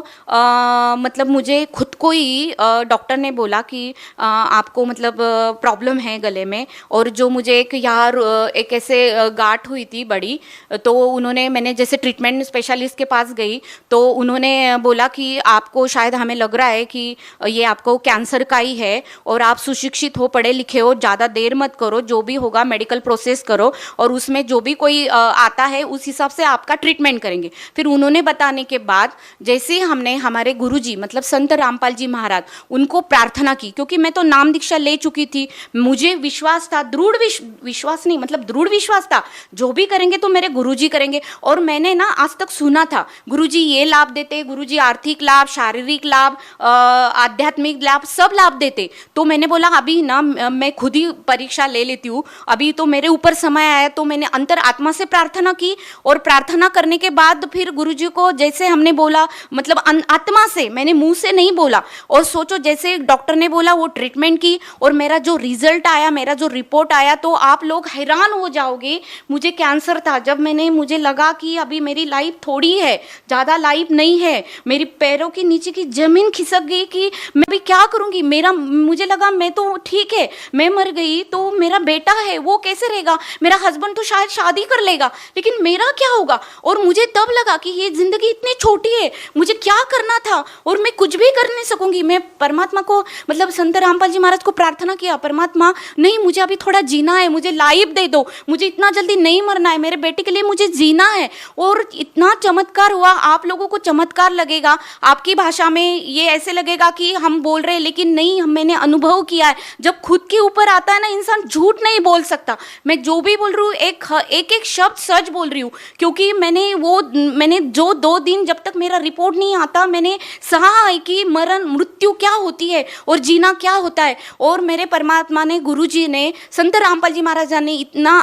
मतलब मुझे खुद को ही डॉक्टर ने बोला कि आपको मतलब प्रॉब्लम है गले में, और जो मुझे एक ऐसे गांठ हुई थी बड़ी, तो उन्होंने, मैंने जैसे ट्रीटमेंट स्पेशलिस्ट के पास गई तो उन्होंने बोला कि आपको शायद, हमें लग रहा है कि ये आपको कैंसर का ही है, और आप सुशिक्षित हो, पढ़े लिखे हो, ज़्यादा देर मत करो, जो भी होगा मेडिकल प्रोसेस करो, और उसमें जो भी कोई आता है उस हिसाब से आपका ट्रीटमेंट करेंगे। फिर उन्होंने बताने के बाद जैसे ही हमने हमारे गुरुजी मतलब संत रामपाल जी महाराज, उनको प्रार्थना की, क्योंकि मैं तो नाम दीक्षा ले चुकी थी, मुझे विश्वास था, दृढ़ विश्वास नहीं मतलब दृढ़ विश्वास था, जो भी करेंगे तो मेरे गुरुजी करेंगे। और मैंने ना आज तक सुना था गुरुजी ये लाभ देते, गुरुजी आर्थिक लाभ, शारीरिक लाभ, आध्यात्मिक लाभ, सब लाभ देते। तो मैंने बोला अभी ना मैं खुद ही परीक्षा ले लेती हूँ, अभी तो मेरे ऊपर समय आया। तो मैंने अंतर आत्मा से प्रार्थना की, और प्रार्थना करने के बाद फिर गुरुजी को जैसे हमने बोला, मतलब आत्मा से, मैंने मुंह से नहीं बोला। और सोचो जैसे डॉक्टर ने बोला वो ट्रीटमेंट की, और मेरा जो रिजल्ट आया, मेरा जो रिपोर्ट आया, तो आप लोग हैरान हो जाओगे। मुझे कैंसर था, जब मुझे लगा कि अभी मेरी लाइफ थोड़ी है, ज़्यादा लाइफ नहीं है, मेरी पैरों के नीचे की जमीन खिसक गई कि मैं अभी क्या करूंगी। मुझे लगा मैं तो ठीक है, मैं मर गई तो मेरा बेटा है वो कैसे रहेगा, मेरा हस्बैंड तो शायद शादी कर लेगा, लेकिन मेरा क्या होगा। और मुझे तब लगा कि ये जिंदगी इतनी छोटी है, मुझे क्या करना था, और मैं कुछ भी कर नहीं सकूंगी। मैं परमात्मा को मतलब संत रामपाल जी महाराज को प्रार्थना किया, परमात्मा नहीं, मुझे अभी थोड़ा जीना है, मुझे लाइफ दे दो, मुझे इतना जल्दी नहीं मरना है, मेरे बेटे के लिए मुझे जीना है। और इतना चमत्कार हुआ। आप लोगों को चमत्कार लगेगा, आपकी भाषा में ये ऐसे लगेगा कि हम बोल रहे हैं, लेकिन नहीं, मैंने अनुभव किया है। जब खुद के ऊपर आता है ना, इंसान झूठ नहीं बोल सकता। मैं जो भी बोल रही हूँ एक शब्द सच बोल रही हूँ, क्योंकि मैंने जो 2 दिन जब तक मेरा रिपोर्ट नहीं आता, मैंने सहा है कि मृत्यु क्या होती है और जीना क्या होता है। और मेरे परमात्मा ने, गुरु जी ने, संत रामपाल जी महाराज ने इतना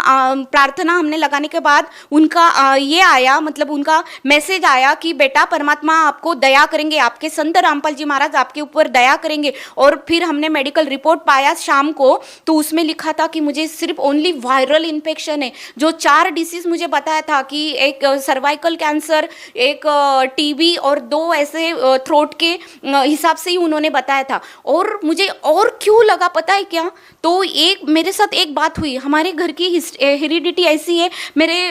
प्रार्थना हमने लगाने के बाद उनका ये आया, मतलब उनका मैसेज आया कि बेटा परमात्मा आपको दया करेंगे, आपके संत रामपाल जी महाराज आपके ऊपर दया करेंगे। और फिर हमने मेडिकल रिपोर्ट पाया शाम को, तो उसमें लिखा था कि मुझे सिर्फ ओनली वायरल इन्फेक्शन है। जो 4 डिसीज मुझे बताया था कि एक सर्वाइकल कैंसर, एक टीबी और 2 ऐसे थ्रोट के हिसाब से ही उन्होंने बताया था। और मुझे और क्यों लगा पता है क्या, तो मेरे साथ एक बात हुई। हमारे घर की हेरिडिटी ऐसी है, मेरे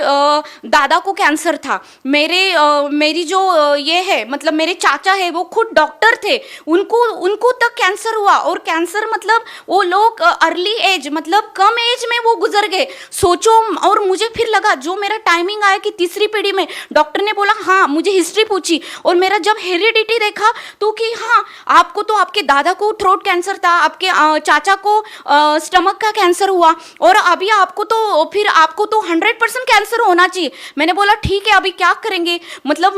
दादा को कैंसर था, मेरी जो ये है मतलब मेरे चाचा है वो खुद डॉक्टर थे, उनको तक कैंसर हुआ। और कैंसर मतलब वो लोग अर्ली एज मतलब कम एज में वो गुजर गए, सोचो। और मुझे फिर लगा, जो मेरा टाइमिंग आया कि तीसरी पीढ़ी में, डॉक्टर ने बोला हाँ, मुझे हिस्ट्री पूछी और मेरा जब हेरिडिटी देखा तो कि हाँ, आपको तो आपके दादा को थ्रोट कैंसर था, आपके चाचा को स्टमक का कैंसर हुआ, और अभी आपको तो 100% कैंसर होना चाहिए। मैंने बोला ठीक है, अभी क्या करेंगे, मतलब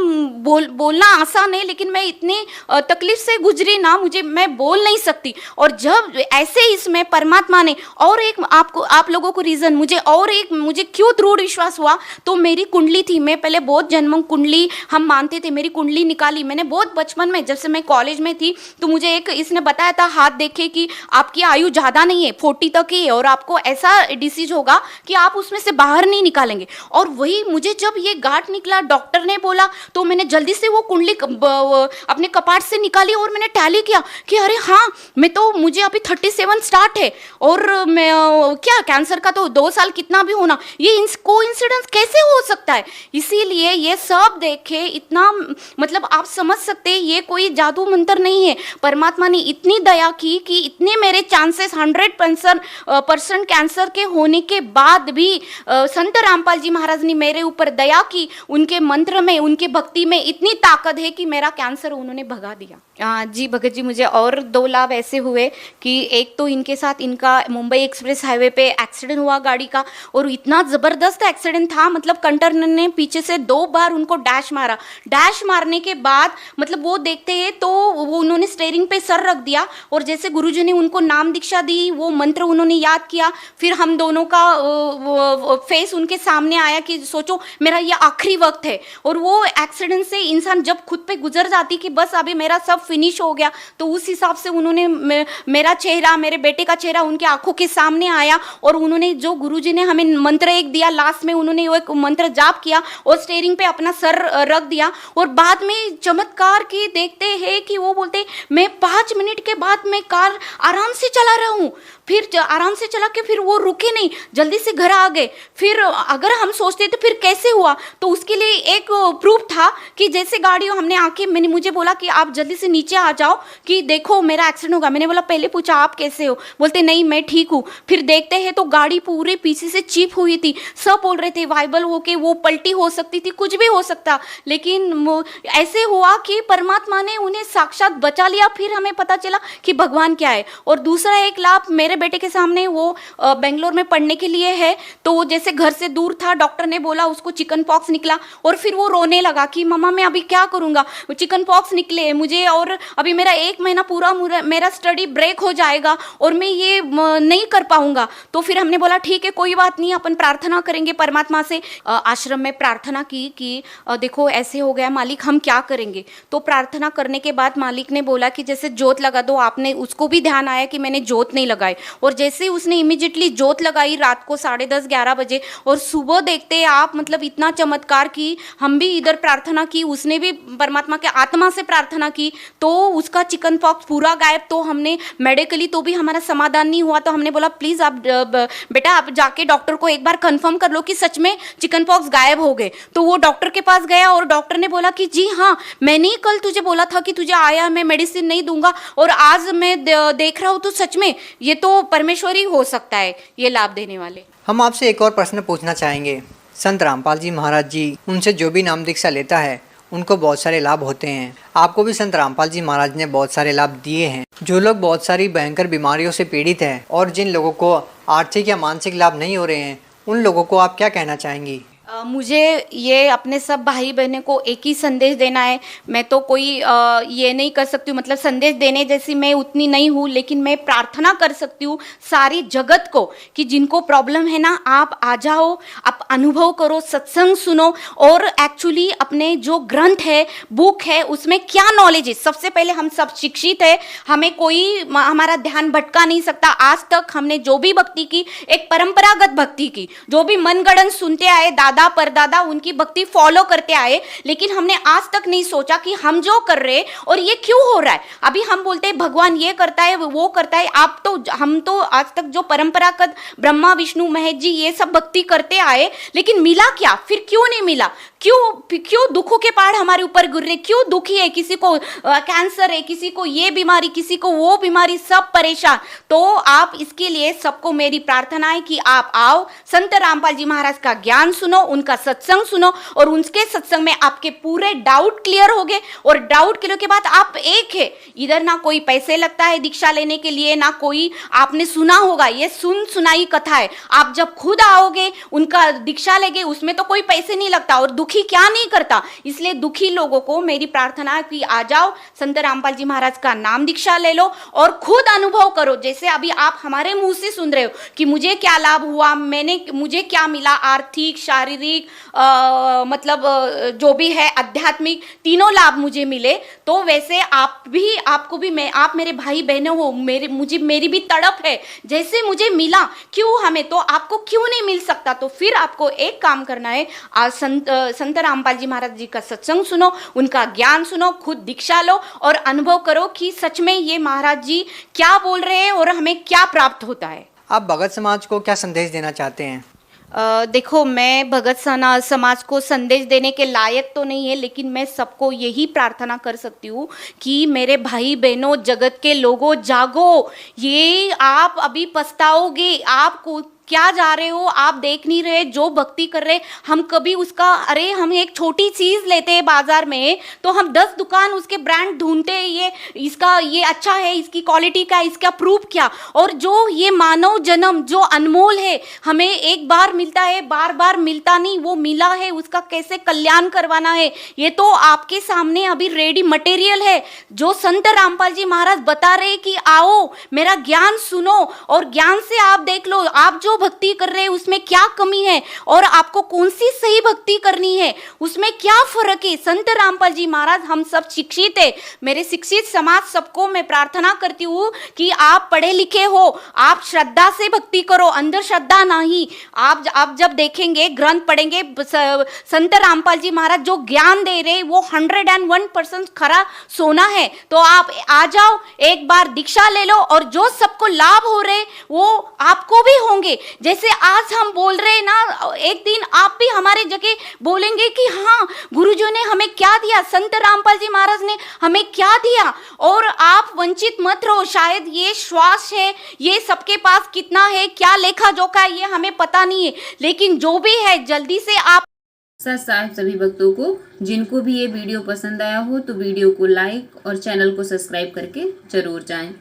बोलना आसान पता नहीं, लेकिन मैं इतनी तकलीफ से गुजरी ना, मैं बोल नहीं सकती। और जब ऐसे इसमें परमात्मा ने और एक आप लोगों को रीज़न मुझे क्यों दृढ़ विश्वास हुआ, तो मेरी कुंडली थी। मैं पहले बहुत जन्म कुंडली हम मानते थे, मेरी कुंडली निकाली मैंने बहुत बचपन में, जब से मैं कॉलेज में थी। तो मुझे एक इसने बताया था, हाथ देखे कि आपकी आयु ज़्यादा नहीं है, 40 तक ही है, और आपको ऐसा डिसीज होगा कि आप उसमें से बाहर नहीं निकालेंगे। और वही मुझे जब ये गांठ निकला, डॉक्टर ने बोला, तो मैंने जल्दी से वो कुंडली अपने कपाट से निकाली और मैंने टैली किया कि अरे हाँ, मुझे अभी 37 स्टार्ट है, और मैं क्या कैंसर का तो 2 साल कितना भी होना, ये कोइंसिडेंस कैसे हो सकता है। इसीलिए ये सब देखे इतना, मतलब आप समझ सकते हैं ये कोई जादू मंत्र नहीं है। परमात्मा ने इतनी दया की कि इतने मेरे चांसेस 100% कैंसर के होने के बाद भी संत रामपाल जी महाराज ने मेरे ऊपर दया की। उनके मंत्र में, उनकी भक्ति में इतनी ताकत है कि मेरा कैंसर उन्होंने भगा दिया। जी भगत जी, मुझे और 2 लाभ ऐसे हुए कि एक तो इनके साथ इनका मुंबई एक्सप्रेस हाईवे पे एक्सीडेंट हुआ गाड़ी का, और इतना ज़बरदस्त एक्सीडेंट था, मतलब कंटेनर ने पीछे से 2 बार उनको डैश मारा। डैश मारने के बाद मतलब वो देखते हैं तो वो उन्होंने स्टीयरिंग पे सर रख दिया, और जैसे गुरुजी ने उनको नाम दीक्षा दी, वो मंत्र उन्होंने याद किया। फिर हम दोनों का फेस उनके सामने आया कि सोचो मेरा ये आखिरी वक्त है। और वो एक्सीडेंट से इंसान जब खुद पे गुजर जाती कि बस अभी मेरा सब फिनिश हो गया, तो उस हिसाब से उन्होंने मेरा चेहरा, मेरे बेटे का चेहरा उनके आंखों के सामने आया, और उन्होंने जो गुरुजी ने हमें मंत्र एक दिया, लास्ट में उन्होंने वो एक मंत्र जाप किया और स्टीयरिंग पे अपना सर रख दिया। और बाद में चमत्कार की देखते हैं कि वो बोलते मैं 5 मिनट के बाद मैं कार आराम से चला रहा हूँ, फिर आराम से चला के फिर वो रुके नहीं, जल्दी से घर आ गए। फिर अगर हम सोचते तो फिर कैसे हुआ, तो उसके लिए एक प्रूफ था कि जैसे गाड़ी हमने आके मुझे बोला कि आप जल्दी से नीचे आ जाओ कि देखो मेरा एक्सीडेंट होगा। मैंने बोला पहले पूछा आप कैसे हो, बोलते नहीं मैं ठीक हूँ। फिर देखते हैं तो गाड़ी पूरे पीछे से चिप हुई थी, सब बोल रहे थे वाइबल हो के वो पलटी हो सकती थी, कुछ भी हो सकता, लेकिन ऐसे हुआ कि परमात्मा ने उन्हें साक्षात बचा लिया। फिर हमें पता चला कि भगवान क्या है। और दूसरा एक लाभ मेरे बेटे के सामने, वो बेंगलोर में पढ़ने के लिए है, तो जैसे घर से दूर था, डॉक्टर ने बोला उसको चिकन पॉक्स निकला, और फिर वो रोने लगा कि मम्मा मैं अभी क्या करूंगा, चिकन पॉक्स निकले मुझे, और अभी मेरा 1 महीना पूरा मेरा स्टडी ब्रेक हो जाएगा और मैं ये नहीं कर पाऊंगा। तो फिर हमने बोला ठीक है कोई बात नहीं, अपन प्रार्थना करेंगे परमात्मा से। आश्रम में प्रार्थना की कि देखो ऐसे हो गया मालिक, हम क्या करेंगे। तो प्रार्थना करने के बाद मालिक ने बोला कि जैसे जोत लगा दो। आपने उसको भी ध्यान आया कि मैंने जोत नहीं लगाई, और जैसे उसने इमीडिएटली जोत लगाई रात को 10:30-11 बजे, और सुबह देखते आप मतलब इतना चमत्कार की। हम भी इधर प्रार्थना की, उसने भी परमात्मा के आत्मा से प्रार्थना की, तो उसका चिकन पॉक्स पूरा गायब। तो हमने मेडिकली तो भी हमारा समाधान नहीं हुआ, तो हमने बोला प्लीज़ आप बेटा आप जाके डॉक्टर को एक बार कंफर्म कर लो कि सच में चिकन पॉक्स गायब हो गए। तो वो डॉक्टर के पास गया और डॉक्टर ने बोला कि जी हाँ, मैंने ही कल तुझे बोला था कि तुझे आया मैं मेडिसिन नहीं दूंगा, और आज मैं देख रहा हूँ तो सच में ये तो परमेश्वर ही हो सकता है ये लाभ देने वाले। हम आपसे एक और प्रश्न पूछना चाहेंगे। संत रामपाल जी महाराज जी, उनसे जो भी नाम दीक्षा लेता है उनको बहुत सारे लाभ होते हैं। आपको भी संत रामपाल जी महाराज ने बहुत सारे लाभ दिए हैं। जो लोग बहुत सारी भयंकर बीमारियों से पीड़ित हैं और जिन लोगों को आर्थिक या मानसिक लाभ नहीं हो रहे हैं, उन लोगों को आप क्या कहना चाहेंगी? मुझे ये अपने सब भाई बहनों को एक ही संदेश देना है। मैं तो कोई ये नहीं कर सकती हूँ, मतलब संदेश देने जैसी मैं उतनी नहीं हूँ, लेकिन मैं प्रार्थना कर सकती हूँ सारी जगत को कि जिनको प्रॉब्लम है ना, आप आ जाओ, आप अनुभव करो, सत्संग सुनो, और एक्चुअली अपने जो ग्रंथ है, बुक है, उसमें क्या नॉलेज है। सबसे पहले हम सब शिक्षित है, हमें कोई हमारा ध्यान भटका नहीं सकता। आज तक हमने जो भी भक्ति की, एक परंपरागत भक्ति की, जो भी मनगढ़ंत सुनते आए, दादा परदादा उनकी भक्ति फॉलो करते आए, लेकिन हमने आज तक नहीं सोचा कि हम जो कर रहे हैं और ये क्यों हो रहा है। अभी हम बोलते हैं भगवान ये करता है वो करता है, हम तो आज तक जो परंपरागत ब्रह्मा विष्णु महेश जी ये सब भक्ति करते आए, लेकिन मिला क्या, फिर क्यों नहीं मिला, क्यों दुखों के पहाड़ हमारे ऊपर गिर रहे, क्यों दुखी है, किसी को कैंसर है, किसी को ये बीमारी, किसी को वो बीमारी, सब परेशान। तो आप इसके लिए सबको मेरी प्रार्थना है कि आप आओ, संत रामपाल जी महाराज का ज्ञान सुनो उनका सत्संग सुनो और उनके सत्संग में आपके पूरे डाउट क्लियर हो गए। और डाउट क्लियर के बाद आप एक है, इधर ना कोई पैसे लगता है दीक्षा लेने के लिए, ना कोई आपने सुना होगा, ये सुनाई कथा है। आप जब खुद आओगे उनका दीक्षा लेंगे, उसमें तो कोई पैसे नहीं लगता और दुखी क्या नहीं करता। इसलिए दुखी लोगों को मेरी प्रार्थना है कि आ जाओ, संत रामपाल जी महाराज का नाम दीक्षा ले लो और खुद अनुभव करो। जैसे अभी आप हमारे मुंह से सुन रहे हो कि मुझे क्या लाभ हुआ, मुझे क्या मिला, आर्थिक, शारीरिक, मतलब जो भी है आध्यात्मिक, तीनों लाभ मुझे मिले। तो वैसे आपको भी आप मेरे भाई बहनों हो, मेरी भी तड़प है, जैसे मुझे मिला क्यों हमें तो आपको क्यों नहीं मिल सकता। तो फिर आपको एक काम करना है, आज संत रामपाल जी महाराज जी का सत्संग सुनो, उनका ज्ञान सुनो, खुद दीक्षा लो और अनुभव करो कि सच में ये महाराज जी क्या बोल रहे हैं और हमें क्या प्राप्त होता है। आप भगत समाज को क्या संदेश देना चाहते हैं? देखो, मैं भगत समाज को संदेश देने के लायक तो नहीं है, लेकिन मैं सबको यही प्रार्थना कर सकती हूँ कि मेरे भाई बहनों, जगत के लोगों, जागो। ये आप अभी पछताओगे, आपको क्या जा रहे हो, आप देख नहीं रहे जो भक्ति कर रहे। हम कभी उसका, अरे हम एक छोटी चीज़ लेते हैं बाजार में तो हम 10 दुकान उसके ब्रांड ढूंढते हैं, ये अच्छा है, इसकी क्वालिटी का, इसका प्रूफ क्या। और जो ये मानव जन्म जो अनमोल है, हमें एक बार मिलता है, बार बार मिलता नहीं, वो मिला है, उसका कैसे कल्याण करवाना है, ये तो आपके सामने अभी रेडी मटेरियल है। जो संत रामपाल जी महाराज बता रहे कि आओ मेरा ज्ञान सुनो और ज्ञान से आप देख लो आप जो भक्ति कर रहे हैं उसमें क्या कमी है और आपको कौन सी सही भक्ति करनी है, उसमें क्या फर्क है। संत रामपाल जी महाराज, हम सब शिक्षित है, मेरे शिक्षित समाज सबको मैं प्रार्थना करती हूँ कि आप पढ़े लिखे हो, आप श्रद्धा से भक्ति करो, अंधश्रद्धा नहीं। आप जब देखेंगे, ग्रंथ पढ़ेंगे, संत रामपाल जी महाराज जो ज्ञान दे रहे वो 101% खरा सोना है। तो आप आ जाओ, एक बार दीक्षा ले लो और जो सबको लाभ हो रहे वो आपको भी होंगे। जैसे आज हम बोल रहे हैं ना, एक दिन आप भी हमारे जगह बोलेंगे कि हाँ, गुरुजी ने हमें क्या दिया, संत रामपाल जी महाराज ने हमें क्या दिया, और आप वंचित मत रहो। शायद ये श्वास है, ये सबके पास कितना है, क्या लेखा जोखा है, ये हमें पता नहीं है, लेकिन जो भी है जल्दी से आप साहब सभी भक्तों को, जिनको भी ये वीडियो पसंद आया हो तो वीडियो को लाइक और चैनल को सब्सक्राइब करके जरूर जाएं।